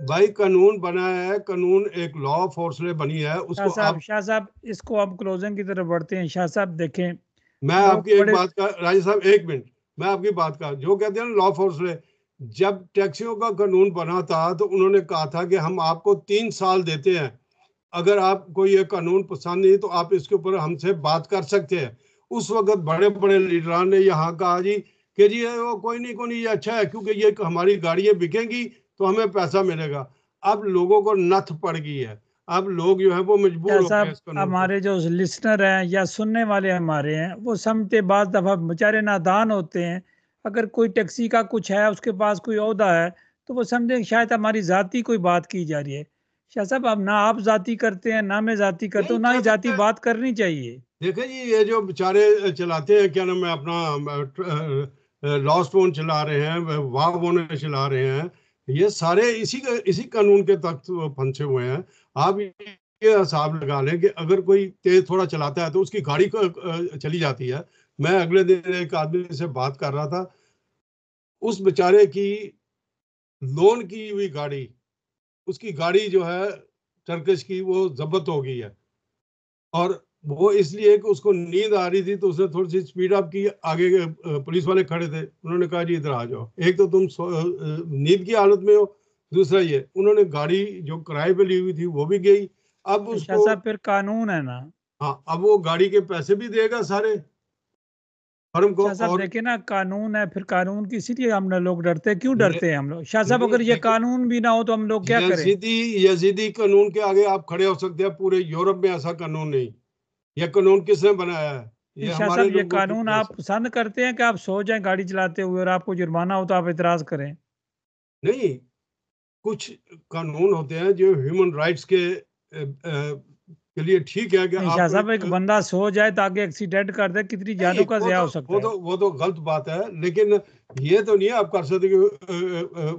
भाई कानून बना है, कानून एक लॉ फोर्स ने बनी है, उसको आप, शाह साहब इसको हम क्लोजिंग की तरफ बढ़ते हैं। शाह साहब देखें, मैं लोग आपकी एक बड़े। बात का, राजा साहब एक मिनट, मैं आपकी बात का, जो कहते हैं ना लॉ फोर्स ने, जब टैक्सियों का कानून बना था तो उन्होंने कहा था कि हम आपको 3 साल देते हैं, अगर आपको ये कानून पसंद नहीं तो आप इसके ऊपर हमसे बात कर सकते हैं। उस वक्त बड़े बड़े लीडरान ने यहाँ कहा जी कि जी वो कोई नहीं, ये अच्छा है, क्योंकि ये हमारी गाड़ियाँ बिकेंगी तो हमें पैसा मिलेगा। अब लोगों को नथ पड़ गई है, अब लोग जो है वो मजबूर शाह हो गए साहब इस कानून को। हमारे जो लिसनर हैं या सुनने वाले हमारे हैं, वो समझते बाज दफा बेचारे नादान होते हैं। अगर कोई टैक्सी का कुछ है, उसके पास कोई ओहदा है, तो वो समझे कि शायद हमारी जाति कोई बात की जा रही है। शाह साहब अब ना आप जाति करते हैं, ना मैं जाति करता नहीं हूँ, ना ही कहते जाति हैं। बात करनी चाहिए। देखे जी, ये जो बेचारे चलाते हैं क्या नाम है अपना लॉस्ट फोन चला रहे हैं, वाह बोने चला रहे हैं, ये सारे इसी कानून के तहत फंसे हुए हैं। आप ये हिसाब लगा लें कि अगर कोई तेज थोड़ा चलाता है तो उसकी गाड़ी को चली जाती है। मैं अगले दिन एक आदमी से बात कर रहा था, उस बेचारे की लोन की हुई गाड़ी, उसकी गाड़ी जो है टर्किश की, वो जब्त हो गई है। और वो इसलिए कि उसको नींद आ रही थी तो उसने थोड़ी सी स्पीड अप की। आगे पुलिस वाले खड़े थे, उन्होंने कहा जी इधर आ जाओ, एक तो तुम नींद की हालत में हो, दूसरा ये उन्होंने गाड़ी जो किराए पे ली हुई थी वो भी गई। अब शाह उसको, साहब फिर कानून है ना। हाँ, अब वो गाड़ी के पैसे भी देगा सारे फर्म को। शाह साहब और देखे ना, कानून है, फिर कानून की इसीलिए हम लोग डरते हैं। क्यों ये डरते हैं हम लोग शाह साहब? नहीं, अगर ये कानून भी ना हो तो हम लोग क्या करें? यजीदी कानून के आगे आप खड़े हो सकते हैं, पूरे यूरोप में ऐसा कानून नहीं। ये कानून किसने बनाया है? ये शाह हमारे साहब ये लोगों की कानून वजह आप से। पसंद करते हैं कि आप सो जाएं गाड़ी चलाते हुए और आपको जुर्माना हो तो आप इतराज करें? नहीं, कुछ कानून होते हैं जो ह्यूमन राइट्स के लिए ठीक है कि नहीं शाह आप साहब, एक बंदा सो जाए ताकि एक्सीडेंट कर दे, कितनी नहीं, जानों का ज़या हो सकता है। वो तो गलत बात है, लेकिन ये तो नहीं आप कर सकते कि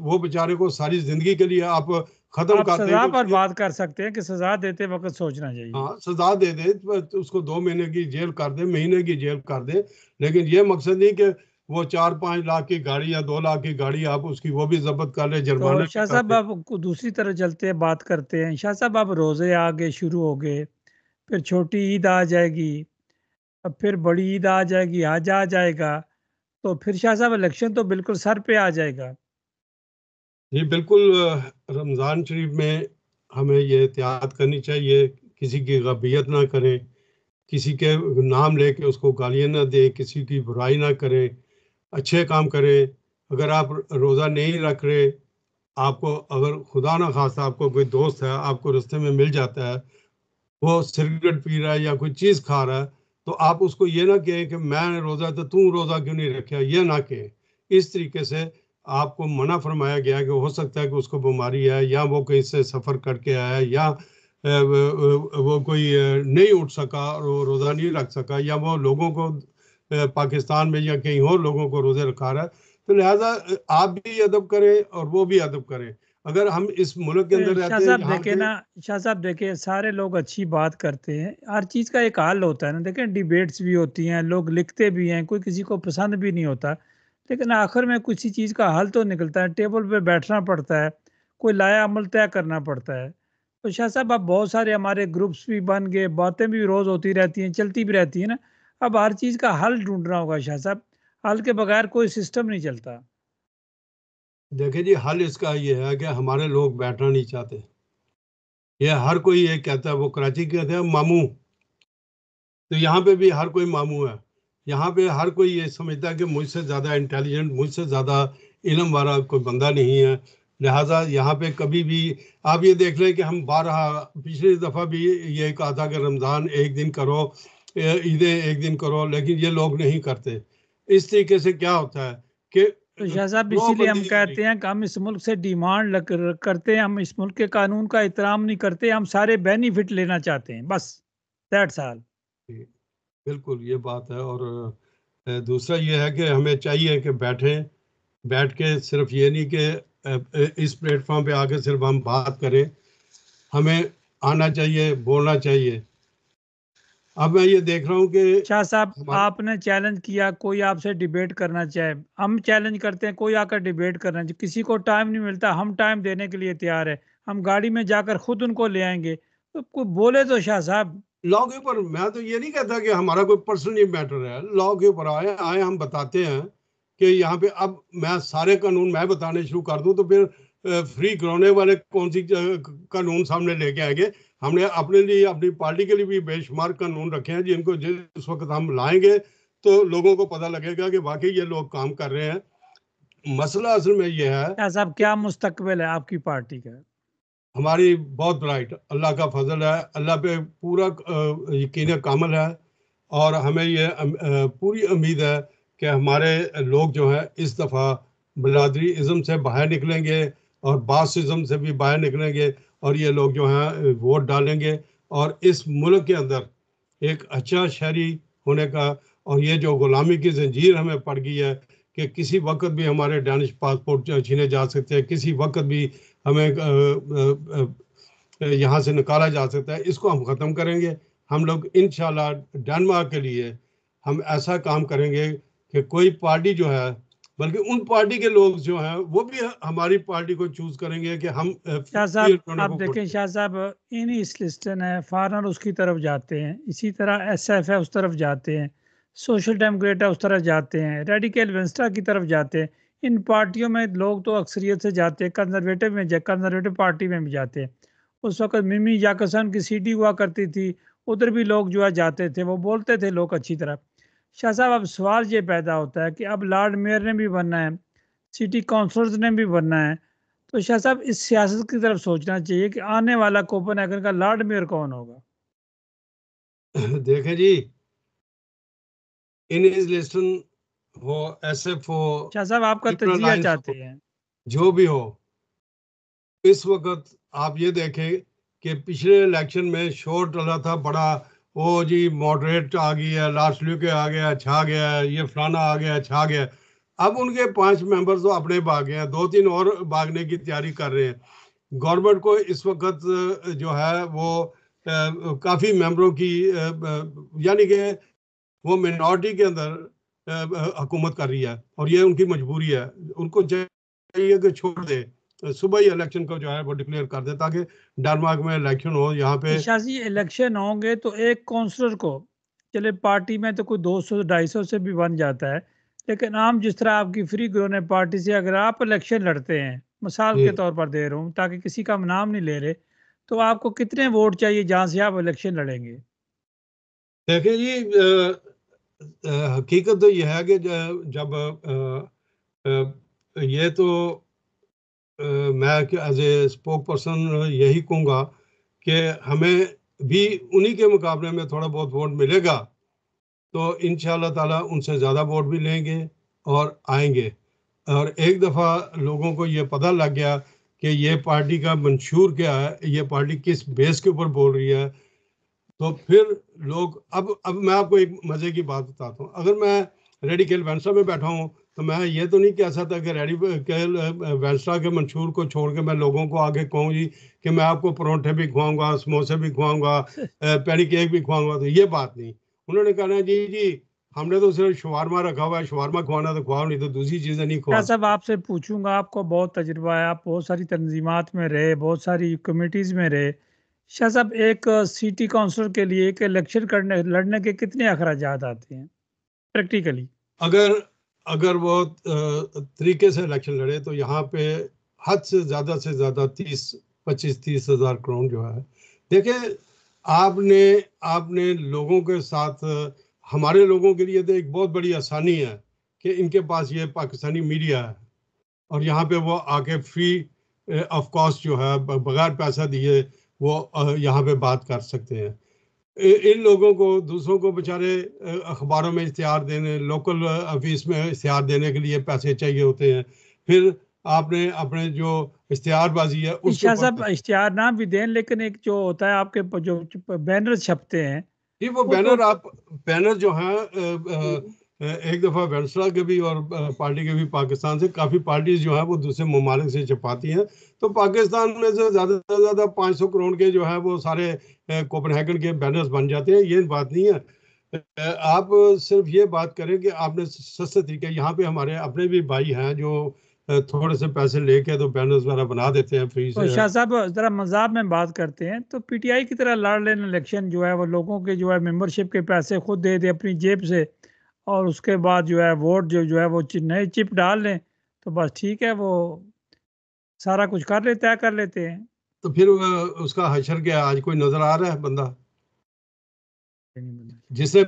वो बेचारे को सारी जिंदगी के लिए आप खत्म आप कर दें सजा कि पर उसकी, बात कर सकते हैं कि सजा देते वक्त सोचना चाहिए। हाँ, सजा दे दे तो उसको 2 महीने की जेल कर दे, महीने की जेल कर दे। लेकिन ये मकसद नहीं कि वो 4-5 लाख की गाड़ी या 2 लाख की गाड़ी आप उसकी वो भी जब्त कर ले, तो जुर्माने भी शाह कर साहब दे। अब दूसरी तरफ चलते हैं, बात करते हैं। शाह साहब अब रोज़े आगे शुरू हो गए, फिर छोटी ईद आ जाएगी, अब फिर बड़ी ईद आ जाएगी, हज आ जाएगा, तो फिर शाह साहब इलेक्शन तो बिल्कुल सर पे आ जाएगा। जी बिल्कुल। रमज़ान शरीफ में हमें ये एहतियात करनी चाहिए, किसी की गबियत ना करें, किसी के नाम लेके उसको गालियाँ ना दे, किसी की बुराई ना करें, अच्छे काम करें। अगर आप रोज़ा नहीं रख रहे, आपको अगर खुदा ना खास्ता आपको कोई दोस्त है आपको रास्ते में मिल जाता है, वो सिगरेट पी रहा है या कोई चीज़ खा रहा है, तो आप उसको ये ना कहें कि मैं रोज़ा तो तू रोज़ा क्यों नहीं रखा, ये ना कहें। इस तरीके से आपको मना फरमाया गया है कि हो सकता है कि उसको बीमारी है, या वो कहीं से सफ़र करके आया है, या वो कोई नहीं उठ सका और वो रोज़ा नहीं रख सका, या वो लोगों को पाकिस्तान में या कहीं और लोगों को रोज़े रखा रहा है। तो लिहाजा आप भी अदब करें और वो भी अदब करें। अगर हम इस मुल्क के अंदर शाह रहते हैं साहब यहाँ देखे पे, ना, शाह साहब देखे, सारे लोग अच्छी बात करते हैं, हर चीज़ का एक हल होता है ना। देखें, डिबेट्स भी होती हैं, लोग लिखते भी हैं, कोई किसी को पसंद भी नहीं होता, लेकिन आखिर में किसी चीज़ का हल तो निकलता है। टेबल पे बैठना पड़ता है, कोई लाया अमल तय करना पड़ता है। तो शाह साहब अब बहुत सारे हमारे ग्रुप्स भी बन गए, बातें भी रोज़ होती रहती हैं, चलती भी रहती हैं ना। अब हर चीज़ का हल ढूंढना होगा शाह साहब, हल के बगैर कोई सिस्टम नहीं चलता। देखिए जी, हल इसका ये है कि हमारे लोग बैठना नहीं चाहते। ये हर कोई ये कहता है, वो कराची कहते हैं मामू, तो यहाँ पे भी हर कोई मामू है। यहाँ पे हर कोई ये समझता है कि मुझसे ज़्यादा इंटेलिजेंट, मुझसे ज़्यादा इल्म वाला कोई बंदा नहीं है। लिहाजा यहाँ पे कभी भी आप ये देख लें कि हम 12 पिछली दफ़ा भी ये कहा था कि रमज़ान एक दिन करो, ईदें एक दिन करो, लेकिन ये लोग नहीं करते। इस तरीके से क्या होता है कि तो शाह साहब इसीलिए हम नोबंदी होगी। कहते हैं कि हम इस मुल्क से डिमांड करते हैं, हम इस मुल्क के कानून का एहतराम नहीं करते, हम सारे बेनिफिट लेना चाहते हैं, बस दैट्स ऑल। बिल्कुल ये बात है। और दूसरा ये है कि हमें चाहिए कि बैठ के सिर्फ ये नहीं कि इस प्लेटफॉर्म पे आके सिर्फ हम बात करें, हमें आना चाहिए, बोलना चाहिए। अब मैं ये देख रहा हूँ कि शाह साहब हमारे, आपने चैलेंज किया, कोई आपसे डिबेट करना चाहे, हम चैलेंज करते हैं, कोई आकर डिबेट करना चाहे, किसी को टाइम नहीं मिलता, हम टाइम देने के लिए तैयार है, हम गाड़ी में जाकर खुद उनको ले आएंगे। तो कोई बोले तो शाह साहब। लॉ के ऊपर मैं तो ये नहीं कहता कि हमारा कोई पर्सनली मैटर है। लॉ के ऊपर आए आए हम बताते हैं कि यहाँ पे अब मैं सारे कानून मैं बताने शुरू कर दूं तो फिर फ्री कराने वाले कौन सी कानून सामने लेके आएंगे। हमने अपने लिए, अपनी पार्टी के लिए भी बेशुमार कानून रखे हैं, जिनको जिस वक्त हम लाएंगे तो लोगों को पता लगेगा कि वाकई ये लोग काम कर रहे हैं। मसला असल में ये है शाह साहब कि क्या मुस्तकबिल है आपकी पार्टी का? हमारी बहुत ब्राइट, अल्लाह का फजल है, अल्लाह पे पूरा यकीन कामल है। और हमें ये पूरी उम्मीद है कि हमारे लोग जो हैं इस दफ़ा बिरादरी इज़म से बाहर निकलेंगे और बासिज़म से भी बाहर निकलेंगे, और ये लोग जो हैं वोट डालेंगे और इस मुल्क के अंदर एक अच्छा शहरी होने का, और ये जो ग़ुलामी की जंजीर हमें पड़ गई है कि किसी वक्त भी हमारे डैनिश पासपोर्ट छीने जा सकते हैं, किसी वक्त भी हमें यहाँ से निकाला जा सकता है। इसको हम ख़त्म करेंगे। हम लोग इंशाल्लाह डेनमार्क के लिए हम ऐसा काम करेंगे कि कोई पार्टी जो है, बल्कि उन पार्टी के लोग जो हैं वो भी हमारी पार्टी को चूज करेंगे कि हम शाह साहब आप देखें, शाह साहब इनइस्लिस्टन है, फॉरनर उसकी तरफ जाते हैं, इसी तरह एसएफ है उस तरफ जाते हैं, सोशल डेमोक्रेट है उस तरफ जाते हैं, रेडिकल वेंस्टा की तरफ जाते हैं। इन पार्टियों में लोग तो अक्सरियत से जाते हैं, कंजर्वेटिव पार्टी में भी जाते हैं। उस वक्त मिमी जाकसन की सीटी हुआ करती थी, उधर भी लोग जो है जाते थे, वो बोलते थे लोग अच्छी तरह। शाह साहब अब सवाल ये पैदा होता है कि अब लॉर्ड मेयर ने भी बनना है, सिटी काउंसलर्स ने भी बनना है, तो शाह साहब इस सियासत की तरफ सोचना चाहिए कि आने वाला कोपेनहेगन का लॉर्ड मेयर कौन होगा। देखें जी, इनइस्लिस्टन हो, एसएफ हो, शाह साहब आपका तजिया चाहते हैं, जो भी हो, इस वक्त आप ये देखें कि पिछले इलेक्शन में शोर चला था बड़ा, वो जी मॉडरेट आ गई है, लास्ट ल्यूके आ गया, छा गया, ये फलाना आ गया, छा गया। अब उनके 5 मेंबर्स तो अपने भाग गए हैं, 2-3 और भागने की तैयारी कर रहे हैं। गवर्नमेंट को इस वक्त जो है वो काफ़ी मेंबरों की यानी कि वो मिनॉरिटी के अंदर हुकूमत कर रही है, और ये उनकी मजबूरी है। उनको चाहिए कि छोड़ दे, सुबह ही इलेक्शन को जो है वो डिक्लेयर कर दे, ताकि डेनमार्क में इलेक्शन हो। यहाँ पे शाजी इलेक्शन होंगे तो एक काउंसलर को, चले पार्टी में तो कोई 200-250 से भी बन जाता है, लेकिन आम जिस तरह आपकी फ्री ग्रोन है पार्टी से, अगर आप इलेक्शन लड़ते हैं, मिसाल के तौर पर दे रहा हूँ ताकि किसी का नाम नहीं ले रहे, तो आपको कितने वोट चाहिए जहाँ से आप इलेक्शन लड़ेंगे? देखिए जी, हकीकत तो यह है कि जब ये तो मैं एज ए स्पोक पर्सन यही कहूँगा कि हमें भी उन्हीं के मुकाबले में थोड़ा बहुत वोट मिलेगा, तो इंशाअल्लाह ताला उनसे ज़्यादा वोट भी लेंगे और आएंगे। और एक दफ़ा लोगों को ये पता लग गया कि ये पार्टी का मंशूर क्या है, ये पार्टी किस बेस के ऊपर बोल रही है, तो फिर लोग अब मैं आपको एक मज़े की बात बताता हूँ। अगर मैं रेडिकल वेंस्टा में बैठा हूँ तो मैं ये तो नहीं कह सकता कि रेडिकल वेंस्टा के मंशूर को छोड़ के मैं लोगों को आगे कहूँ जी कि मैं आपको परोठे भी खुआऊंगा, समोसे भी खुआऊंगा, पैनी केक भी खुआऊंगा, तो ये बात नहीं। उन्होंने कहना जी जी हमने तो सिर्फ शवारमा रखा हुआ है, शवारमा खुआना तो खुआओ, नहीं तो दूसरी चीज़ें नहीं खुआ। सब आपसे पूछूंगा, आपको बहुत तजुर्बा है, आप बहुत सारी तंजीमात में रहे, बहुत सारी कमेटीज़ में रहे। शाह साहब एक सिटी काउंसलर के लिए एक इलेक्शन करने लड़ने के कितने अखराजात आते हैं प्रैक्टिकली? अगर वो तरीके से इलेक्शन लड़े तो यहाँ पे हद से ज़्यादा 25-30 हज़ार करोड़ जो है। देखिए, आपने लोगों के साथ, हमारे लोगों के लिए तो एक बहुत बड़ी आसानी है कि इनके पास ये पाकिस्तानी मीडिया है, और यहाँ पे वो आके फ्री ऑफ कॉस्ट जो है, बगैर पैसा दिए वो यहाँ पे बात कर सकते हैं। इन लोगों को, दूसरों को बेचारे अखबारों में इश्तिहार देने, लोकल ऑफिस में इश्तिहार देने के लिए पैसे चाहिए होते हैं। फिर आपने अपने जो इश्तिहारबाजी है उसके सब इश्तिहार ना भी दें, लेकिन एक जो होता है आपके जो बैनर छपते हैं, जी, वो बैनर बैनर जो है एक दफ़ा वेंस्टा के भी और पार्टी के भी, पाकिस्तान से काफ़ी पार्टीज जो है वो दूसरे ममालिक से छपाती हैं, तो पाकिस्तान में से ज़्यादा से ज़्यादा 500 करोड़ के जो है वो सारे कोपेनहेगन के बैनर्स बन जाते हैं। ये बात नहीं है। आप सिर्फ ये बात करें कि आपने सस्ते तरीके, यहाँ पे हमारे अपने भी भाई हैं जो थोड़े से पैसे लेके तो बैनर्स वगैरह बना देते हैं फ्री तो से। शाह साहब जरा मजाक में बात करते हैं, तो पीटीआई की तरह लड़ लेना इलेक्शन जो है, वो लोगों के जो है मेंबरशिप के पैसे खुद दे दे अपनी जेब से, और उसके बाद जो है वोट जो है वो नए चिप डाल लें, तो बस ठीक है, वो सारा कुछ तय कर लेते हैं। तो फिर उसका हशर क्या, आज कोई नजर आ रहा है बंदा जिसने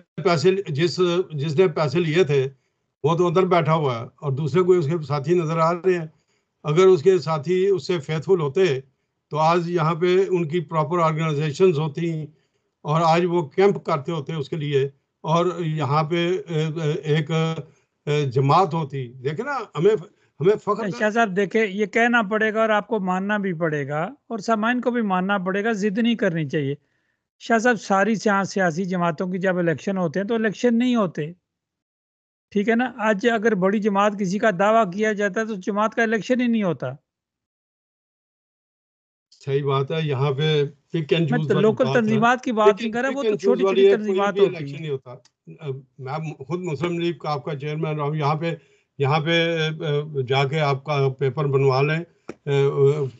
पैसे लिए थे, वो तो अंदर बैठा हुआ है, और दूसरे कोई उसके साथी नजर आ रहे हैं। अगर उसके साथी उससे फेथफुल होते तो आज यहाँ पे उनकी प्रॉपर ऑर्गेनाइजेशंस होती, और आज वो कैंप करते होते उसके लिए, और यहाँ पे एक जमात होती। देखे ना, हमें फख्र शाह साहब देखे, ये कहना पड़ेगा और आपको मानना भी पड़ेगा, और सामाइन को भी मानना पड़ेगा, जिद नहीं करनी चाहिए। शाह साहब सारी सियासी जमातों की जब इलेक्शन होते हैं तो इलेक्शन नहीं होते, ठीक है ना। आज अगर बड़ी जमात किसी का दावा किया जाता है तो जमात का इलेक्शन ही नहीं होता। सही बात है। यहाँ पे पिक एंड मैं चूज तो वाली लोकल बात है। तंजीमात की बात नहीं कर रहा, वो पिक तो एंड चूज छोटी छोटी वाली है, कोई तंजीमात भी होती इलेक्शन हैं। नहीं होता। मैं खुद मुस्लिम लीग का आपका चेयरमैन रहा हूँ। यहाँ पे जाके आपका पेपर बनवा लें।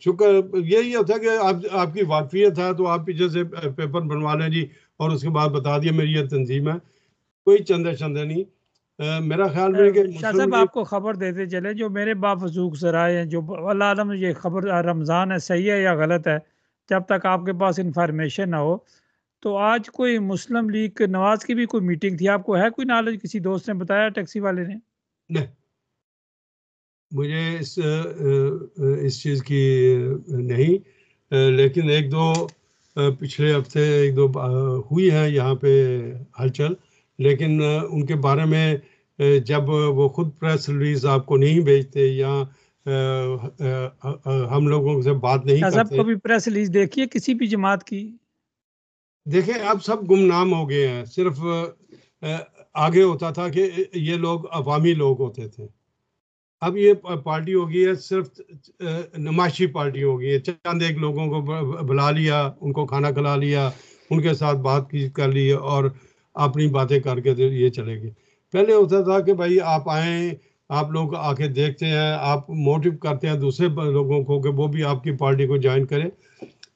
शुक्र यही होता है कि आपकी वाकफियत है तो आप पीछे से पेपर बनवा लें जी, और उसके बाद बता दिए मेरी ये तंजीम है। कोई चंदे चंदे नहीं। मेरा ख्याल में कि शाह मुस्लिम साहब लीग आपको खबर देते चले, जो मेरे बाफजूक जराए हैं, जो अल्लाह आलम ये खबर रमज़ान है सही है या गलत है, जब तक आपके पास इंफॉर्मेशन ना हो, तो आज कोई मुस्लिम लीग नवाज की भी कोई मीटिंग थी, आपको है कोई नॉलेज? किसी दोस्त ने बताया, टैक्सी वाले ने? ने मुझे इस चीज़ की नहीं, लेकिन एक दो पिछले हफ्ते एक दो हुई है यहाँ पे हलचल, लेकिन उनके बारे में जब वो खुद प्रेस रिलीज आपको नहीं भेजते या हम लोगों से बात नहीं शाह साहब करते। को भी प्रेस रिलीज देखी है किसी भी जमात की? देखें अब सब गुमनाम हो गए हैं। सिर्फ आगे होता था कि ये लोग अवामी लोग होते थे, अब ये पार्टी हो गई है सिर्फ नुमाइशी पार्टी हो गई है। चंद एक लोगों को बुला लिया, उनको खाना खिला लिया, उनके साथ बात की कर ली और अपनी बातें करके तो ये चले गए। पहले होता था कि भाई आप आए, आप लोग आके देखते हैं, आप मोटिव करते हैं दूसरे लोगों को कि वो भी आपकी पार्टी को ज्वाइन करें।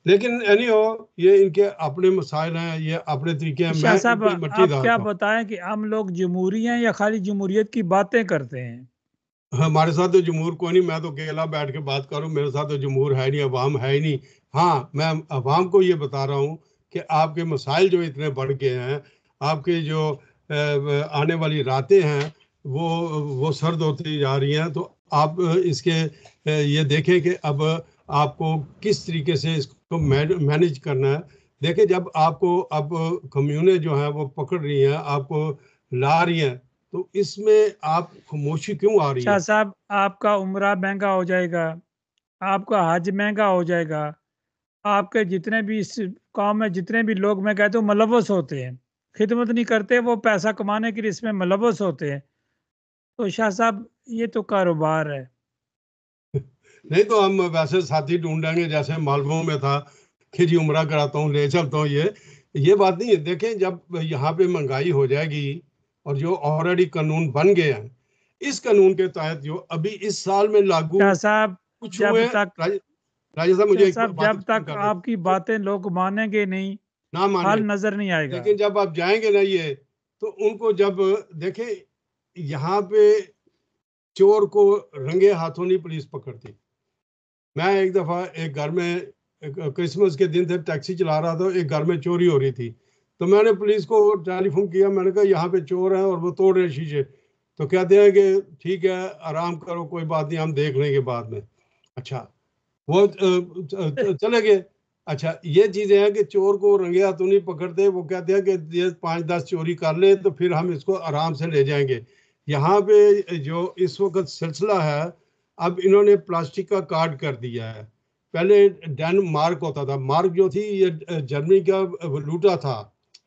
लेकिन एनी हो, ये इनके अपने मसाइल हैं, ये अपने तरीके हैं। शाह मैं साहब इनकी मट्टी आप क्या डालता हूँ। बताएं कि हम लोग जमहूरी हैं या खाली जमहूरियत की बातें करते हैं? हमारे साथ तो जमहूर कोई नहीं। मैं तो अकेला बैठ के बात करूं, मेरे साथ तो जमहूर है नहीं, अवाम है ही नहीं। हाँ, मैं अवाम को ये बता रहा हूँ कि आपके मसाइल जो इतने बढ़ गए हैं, आपके जो आने वाली रातें हैं वो सर्द होती जा रही हैं। तो आप इसके ये देखें कि अब आपको किस तरीके से इसको मैनेज करना है। देखें, जब आपको अब कम्यूने जो हैं वो पकड़ रही हैं, आपको ला रही हैं, तो इसमें आप खामोशी क्यों आ रही शाह है? साहब आपका उम्रा महंगा हो जाएगा, आपका हज महंगा हो जाएगा, आपके जितने भी इस काम में जितने भी लोग, मैं कहता हूँ मुलव्वस होते हैं, खिदमत नहीं करते, वो पैसा कमाने के लिए इसमें मुलव्वस होते हैं। तो शाह साहब ये तो कारोबार है। नहीं तो हम वैसे साथी ढूंढेंगे जैसे मालवों में था कि जी उम्रा कराता हूँ, ले चलता हूँ। ये बात नहीं है। देखें, जब यहाँ पे महंगाई हो जाएगी और जो ऑलरेडी कानून बन गए हैं, इस कानून के तहत जो अभी इस साल में लागू शाह साहब कुछ जब हुए। तक राजा साहब, शाह मुझे एक साहब बात जब एक्सप्लेन तक कर दे। आपकी तो बातें लोग मानेंगे नहीं, ना माने, हल नजर नहीं आएगा। लेकिन जब आप जाएंगे ना ये, तो उनको जब देखें, यहाँ पे चोर को रंगे हाथों नहीं पुलिस पकड़ती। मैं एक दफा एक घर में क्रिसमस के दिन थे, टैक्सी चला रहा था, एक घर में चोरी हो रही थी। तो मैंने पुलिस को टेलीफोन किया, मैंने कहा यहाँ पे चोर हैं और वो तोड़ रहे शीशे। तो कहते हैं कि ठीक है, आराम करो, कोई बात नहीं, हम देख लेंगे बाद में। अच्छा, वो चले गए। अच्छा, ये चीजें हैं कि चोर को रंगे हाथों नहीं पकड़ते। वो कहते हैं कि ये 5-10 चोरी कर ले तो फिर हम इसको आराम से ले जाएंगे। यहाँ पे जो इस वक्त सिलसिला है, अब इन्होंने प्लास्टिक का कार्ड कर दिया है। पहले डेनमार्क होता था। मार्क जो थी ये जर्मनी का लूटा था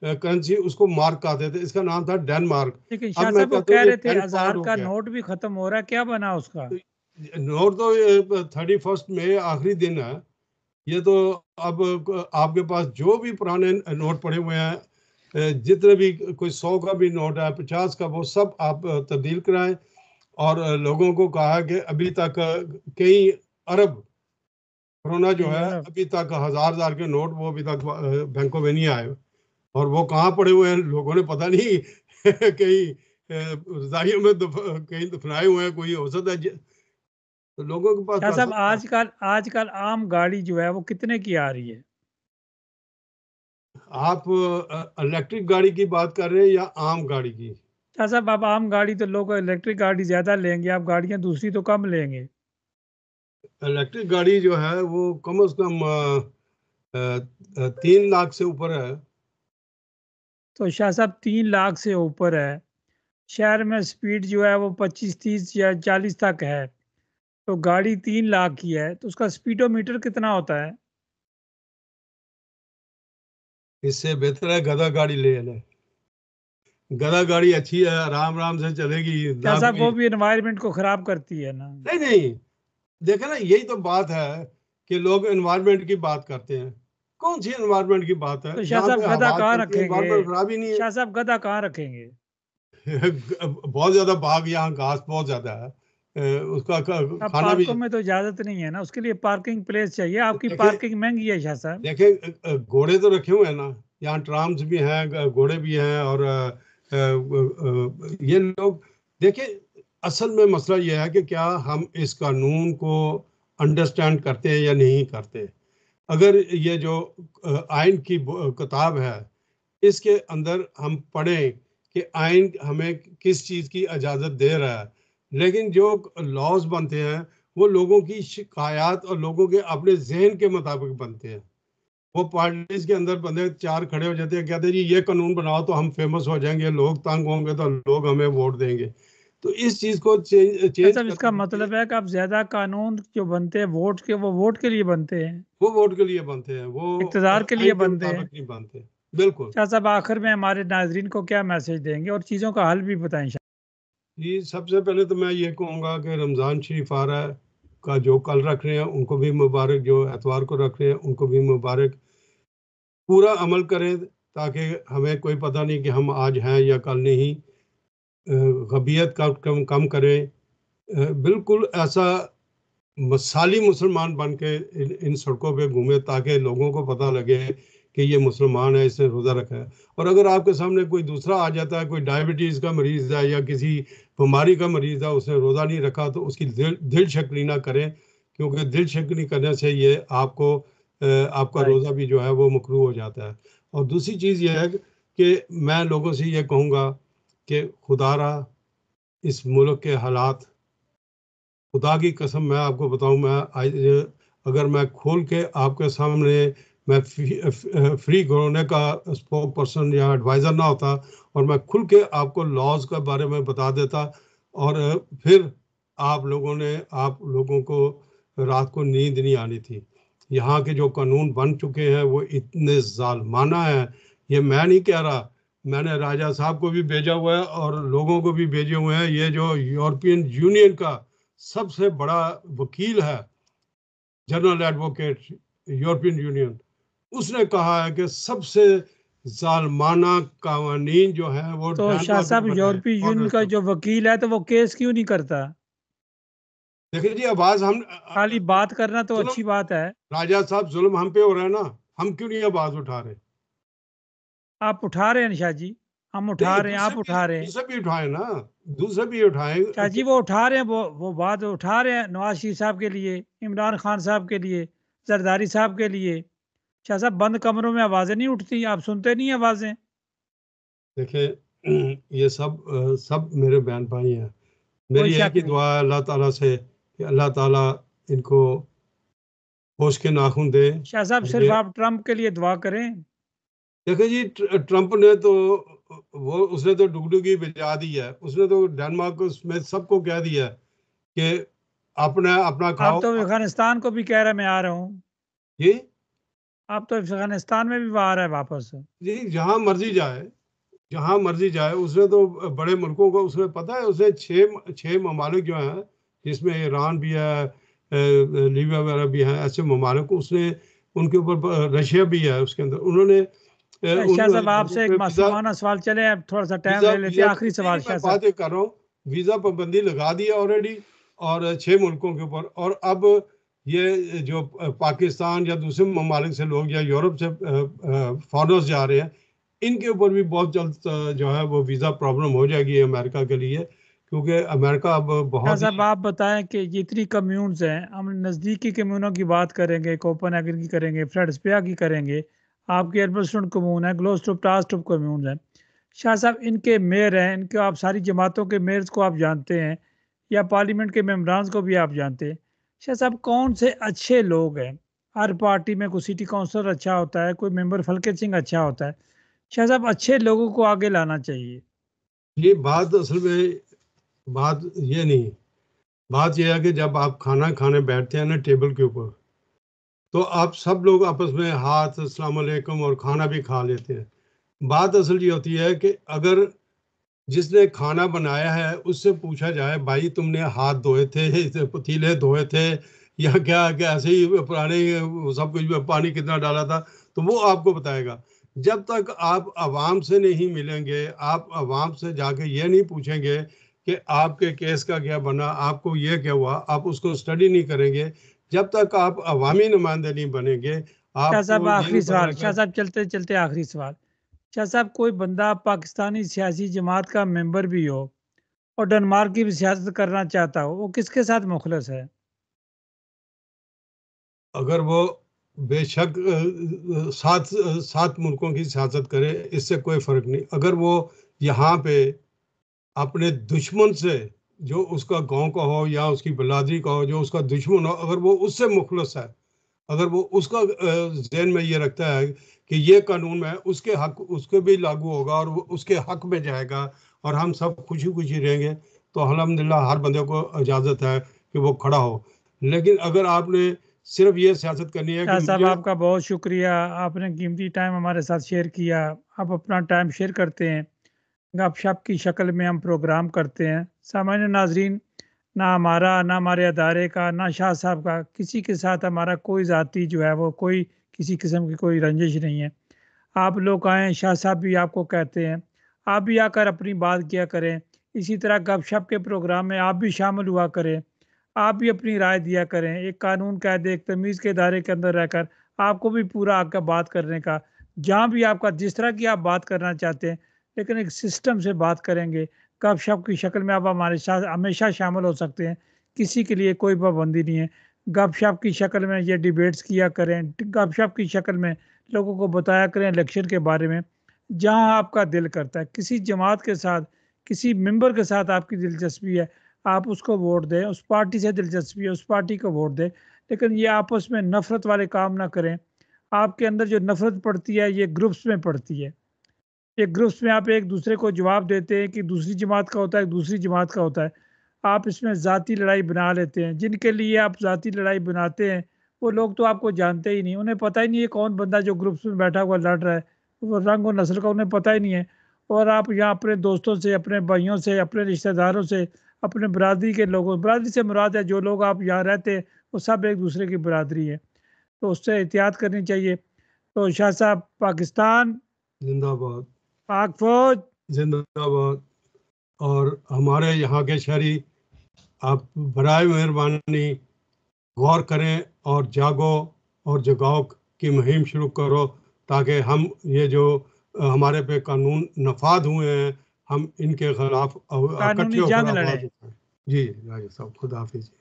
करेंसी, उसको मार्क कहते थे, इसका नाम था डेनमार्क। लेकिन अब शाह मैं साहब वो कहता हूँ कह ये रहे थे डेन पाउंड हजार हो का गया। नोट भी खत्म हो रहा है, क्या बना उसका? नोट तो 31 में आखिरी दिन है। ये तो अब आपके पास जो भी पुराने नोट पड़े हुए हैं, जितने भी, कोई 100 का भी नोट है, 50 का, वो सब आप तब्दील कराएं। और लोगों को कहा कि अभी तक कई अरब कोरोना जो है, अरब। अभी तक हजार के नोट वो अभी तक बैंकों में नहीं आए। और वो कहाँ पड़े हुए हैं लोगों ने पता नहीं कहीं रजाइयों में कहीं दफनाए हुए हैं, कोई हो सकता है। तो लोगों के पास शाह पैसा साहब था। आजकल आजकल आम गाड़ी जो है वो कितने की आ रही है? आप इलेक्ट्रिक गाड़ी की बात कर रहे हैं या आम गाड़ी की? शाह साहब अब आम गाड़ी तो लोग इलेक्ट्रिक गाड़ी ज्यादा लेंगे, आप गाड़ियां दूसरी तो कम लेंगे। इलेक्ट्रिक गाड़ी जो है वो कम से कम 3 लाख से ऊपर है। तो शाह साहब 3 लाख से ऊपर है, शहर में स्पीड जो है वो 25 30 या 40 तक है, तो गाड़ी 3 लाख की है तो उसका स्पीडोमीटर कितना होता है? इससे बेहतर है गधा गाड़ी ले लें। गधा गाड़ी अच्छी है, आराम आराम से चलेगी। क्या साहब वो भी एनवायरनमेंट को खराब करती है ना। नहीं नहीं, देखे ना, यही तो बात है कि लोग एनवायरनमेंट की बात करते हैं। कौन सी एनवायरनमेंट की बात है? तो शाह जहाँ साहब पे गधा हवा कहाँ चलती है, रखेंगे? एनवायरनमेंट खराब ही नहीं शाह साहब गधा कहाँ रखेंगे? है। बहुत ज्यादा बाग, यहाँ घास बहुत ज्यादा है, उसका अब खाना भी। पार्कों में तो इजाजत नहीं है ना, उसके लिए पार्किंग प्लेस चाहिए। आपकी देखे पार्किंग महंगी है शाह साहब। देखे घोड़े तो रखे हुए हैं ना, यहाँ ट्राम्स भी हैं, घोड़े भी हैं, और ये लोग, देखे, असल में मसला ये है कि क्या हम इस कानून को अंडरस्टैंड करते हैं या नहीं करते। अगर ये जो आइन की किताब है, इसके अंदर हम पढ़ें कि आइन हमें किस चीज़ की इजाज़त दे रहा है, लेकिन जो लॉज बनते हैं वो लोगों की शिकायत और लोगों के अपने जहन के मुताबिक बनते हैं। वो पार्टीज के अंदर बंदे चार खड़े हो जाते हैं, कहते हैं जी ये कानून बनाओ तो हम फेमस हो जाएंगे, लोग तंग होंगे तो लोग हमें वोट देंगे। तो इस चीज़ को चेंज मतलब इसका मतलब है कि अब ज्यादा कानून जो बनते हैं वोट के, वो वोट के लिए बनते हैं, वो वोट के लिए बनते हैं, वो इक़्तिदार के लिए आइन के बनते हैं। मुताबिक नहीं बनते। बिल्कुल। शाह साहब आखिर में हमारे नाजरीन को क्या मैसेज देंगे और चीज़ों का हल भी बताएं शाह। जी, सबसे पहले तो मैं ये कहूँगा कि रमज़ान शरीफ आ रहा है, का जो कल रख रहे हैं उनको भी मुबारक, जो एतवार को रख रहे हैं उनको भी मुबारक। पूरा अमल करें ताकि हमें कोई पता नहीं कि हम आज हैं या कल नहीं। गबियत का कम करें। बिल्कुल ऐसा मसाली मुसलमान बन के इन सड़कों पे घूमे ताकि लोगों को पता लगे कि ये मुसलमान है, इसने रोज़ा रखा है। और अगर आपके सामने कोई दूसरा आ जाता है, कोई डायबिटीज़ का मरीज़ है या किसी बीमारी का मरीज़ है, उसने रोज़ा नहीं रखा, तो उसकी दिल शक्री ना करें, क्योंकि दिल शक्री करने से ये आपको आपका रोज़ा भी जो है वो मकरूह हो जाता है। और दूसरी चीज़ ये है कि मैं लोगों से ये कहूँगा कि खुदारा इस मुल्क के हालात, खुदा की कसम मैं आपको बताऊं, मैं अगर मैं खोल के आपके सामने, मैं फ्री घरोने का स्पोक पर्सन या एडवाइज़र ना होता और मैं खुल के आपको लॉज के बारे में बता देता, और फिर आप लोगों को रात को नींद नहीं आनी थी। यहाँ के जो कानून बन चुके हैं वो इतने जालमाना है, ये मैं नहीं कह रहा, मैंने राजा साहब को भी भेजा हुआ है और लोगों को भी भेजे हुए हैं। ये जो यूरोपियन यूनियन का सबसे बड़ा वकील है, जनरल एडवोकेट यूरोपियन यूनियन, उसने कहा है कि सबसे जालमाना कानून जो है वो तो शाह साहब यूरोपीय यूनियन का देखिए जो वकील है तो वो केस क्यों नहीं करता? जी, आवाज हम खाली बात करना तो जुल्म, अच्छी बात है। राजा साहब जुल्म हम पे हो रहा है ना, हम क्यों नहीं आवाज उठा रहे? आप उठा रहे हैं शाह जी, हम उठा नहीं, रहे हैं, आप उठा रहे हैं। दूसरे भी उठाए ना, दूसरे भी उठाए। शाह जी वो उठा रहे हैं, वो बात उठा रहे हैं नवाज शरीफ साहब के लिए, इमरान खान साहब के लिए, जरदारी साहब के लिए। शाह साहब बंद कमरों में आवाज़ें नहीं उठती, आप सुनते नहीं आवाज़ें? देखिए ये सब मेरे बहन भाई हैं। कोई मेरी एक शक ही नहीं। दुआ है अल्लाह ताला से कि अल्लाह ताला इनको होश के नाखून दे। शाह साहब और सिर्फ ये आप ट्रंप के लिए दुआ करें। देखिए जी, ट्रंप ने तो उसने तो डुगडुगी भिजा दी है, उसने तो डेनमार्क में सबको कह दिया है कि अपना अपना आप खाओ। तो अफगानिस्तान को भी कह रहे मैं आ रहा हूँ। जी आप तो अफगानिस्तान में भी आ रहा है वापस। जी, जहाँ मर्जी जाए, जहाँ मर्जी जाए। उसने तो बड़े मुल्कों को, उसने पता है, उसने छः ममालिक जो हैं, जिसमें ईरान भी है, लीबिया वगैरह भी हैं, ऐसे ममालिक को उसने, उनके ऊपर रशिया भी है उसके अंदर, उन्होंने उन शाह साहब लोगों आपसे एक पे मासूमाना सवाल चले, अब थोड़ा सा टाइम वीजा ले लेते वीजा हैं, आखिरी नहीं सवाल नहीं, शाह मैं साहब। बात ये कर रहा हूँ, वीजा पाबंदी लगा दी है ऑलरेडी, और 6 मुल्कों के ऊपर। और अब ये जो पाकिस्तान या दूसरे ममालिक से लोग या यूरोप से फॉरनर्स जा रहे हैं, इनके ऊपर भी बहुत जल्द जो है वो वीज़ा प्रॉब्लम हो जाएगी अमेरिका के लिए, क्योंकि अमेरिका अब शाह बहुत साहब ही। आप बताएं कि जितनी कम्यून्स हैं, हम नज़दीकी कम्यूनों की बात करेंगे, कोपनहेगन की करेंगे, फ्रेड्सपिया की करेंगे, आपकी एल्बर्टसुंड कम्यून है, ग्लोस्ट्रुप टास्ट्रुप कम्यून है। शाह साहब इनके मेयर हैं, इनके आप सारी जमातों के मेयर्स को आप जानते हैं या पार्लियामेंट के मेम्बरान को भी आप जानते हैं। शाह साहब कौन से अच्छे लोग हैं? हर पार्टी में कोई सिटी काउंसलर अच्छा होता है, कोई मेंबर फलके सिंह अच्छा होता है। शाह साहब अच्छे लोगों को आगे लाना चाहिए। ये बात असल में, बात ये नहीं, बात यह है कि जब आप खाना खाने बैठते हैं ना टेबल के ऊपर, तो आप सब लोग आपस में हाथ अस्सलाम वालेकुम और खाना भी खा लेते हैं। बात असल ये होती है कि अगर जिसने खाना बनाया है उससे पूछा जाए, भाई तुमने हाथ धोए थे, पतीले धोए थे, या क्या क्या ऐसे ही पुराने सब कुछ पानी कितना डाला था, तो वो आपको बताएगा। जब तक आप आवाम से नहीं मिलेंगे, आप आवाम से जाके ये नहीं पूछेंगे कि आपके केस का क्या बना, आपको ये क्या हुआ, आप उसको स्टडी नहीं करेंगे, जब तक आप अवामी नुमाइंदे नहीं बनेंगे, शाह साहब आपको ये आखिरी नहीं पता सवाल, शाह साहब चलते चलते आखिरी सवाल। शाह साहब, कोई बंदा पाकिस्तानी सियासी जमात का मेंबर भी हो और डेनमार्क की भी सियासत करना चाहता हो, वो किसके साथ मुखलस है? अगर वो बेशक सात सात मुल्कों की सियासत करे, इससे कोई फर्क नहीं। अगर वो यहाँ पे अपने दुश्मन से, जो उसका गांव का हो या उसकी बिरादरी का हो, जो उसका दुश्मन हो, अगर वो उससे मुखलस है, अगर वो उसका जहन में ये रखता है कि ये कानून है उसके हक, उसके भी लागू होगा और वो उसके हक में जाएगा और हम सब खुशी खुशी रहेंगे, तो अल्हम्दुलिल्लाह हर बंदे को इजाज़त है कि वो खड़ा हो। लेकिन अगर आपने सिर्फ ये सियासत करनी है कि शाह साहब, मुझे, आपका बहुत शुक्रिया, आपने कीमती टाइम हमारे साथ शेयर किया। आप अपना टाइम शेयर करते हैं, गपशप की शक्ल में हम प्रोग्राम करते हैं। सामान्य नाजरीन, ना हमारा, ना हमारे अदारे का, ना शाह साहब का किसी के साथ हमारा कोई ज़ाती जो है वो कोई किसी किस्म की कोई रंजिश नहीं है। आप लोग आएँ, शाह साहब भी आपको कहते हैं, आप भी आकर अपनी बात किया करें। इसी तरह गपशप के प्रोग्राम में आप भी शामिल हुआ करें, आप भी अपनी राय दिया करें। एक कानून कायदे, एक तमीज़ के दायरे के अंदर रहकर आपको भी पूरा हक है बात करने का। जहाँ भी आपका जिस तरह की आप बात करना चाहते हैं, लेकिन एक सिस्टम से बात करेंगे। गपशप की शक्ल में आप हमारे साथ हमेशा शामिल हो सकते हैं, किसी के लिए कोई पाबंदी नहीं है। गपशप की शक्ल में ये डिबेट्स किया करें, गपशप की शक्ल में लोगों को बताया करें इलेक्शन के बारे में। जहाँ आपका दिल करता है, किसी जमात के साथ, किसी मेंबर के साथ आपकी दिलचस्पी है, आप उसको वोट दें। उस पार्टी से दिलचस्पी है, उस पार्टी को वोट दें। लेकिन ये आपस में नफरत वाले काम ना करें। आपके अंदर जो नफरत पड़ती है, ये ग्रुप्स में पड़ती है। ये ग्रुप्स में आप एक दूसरे को जवाब देते हैं कि दूसरी जमात का होता है, दूसरी जमात का होता है। आप इसमें ज़ाती लड़ाई बना लेते हैं। जिनके लिए आप ज़ाती लड़ाई बनाते हैं, वो लोग तो आपको जानते ही नहीं। उन्हें पता ही नहीं है कौन बंदा जो ग्रुप्स में बैठा हुआ लड़ रहा है, वो रंग और नस्ल का उन्हें पता ही नहीं है। और आप यहाँ अपने दोस्तों से, अपने भाइयों से, अपने रिश्तेदारों से, अपने बिरादरी के लोगों, बिरादरी से मुराद है जो लोग आप यहाँ रहते हैं, वो सब एक दूसरे की बिरादरी है, तो उससे एहतियात करनी चाहिए। तो शाह साहब, पाकिस्तान जिंदाबाद, पाक फौज जिंदाबाद। और हमारे यहाँ के शहरी, आप बराए मेहरबानी गौर करें और जागो और जगाओ की मुहिम शुरू करो, ताकि हम ये जो हमारे पे कानून नफाद हुए हैं, हम इनके खिलाफ इकट्ठे कानूनी होकर जंग आवाज लड़ें। उठाएं। जी जी साहब, खुदा हाफिज।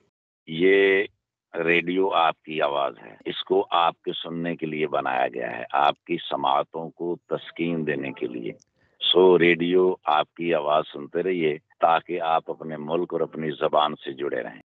ये रेडियो आपकी आवाज है, इसको आपके सुनने के लिए बनाया गया है, आपकी समातों को तस्कीन देने के लिए। सो रेडियो आपकी आवाज सुनते रहिए ताकि आप अपने मुल्क और अपनी जबान से जुड़े रहें।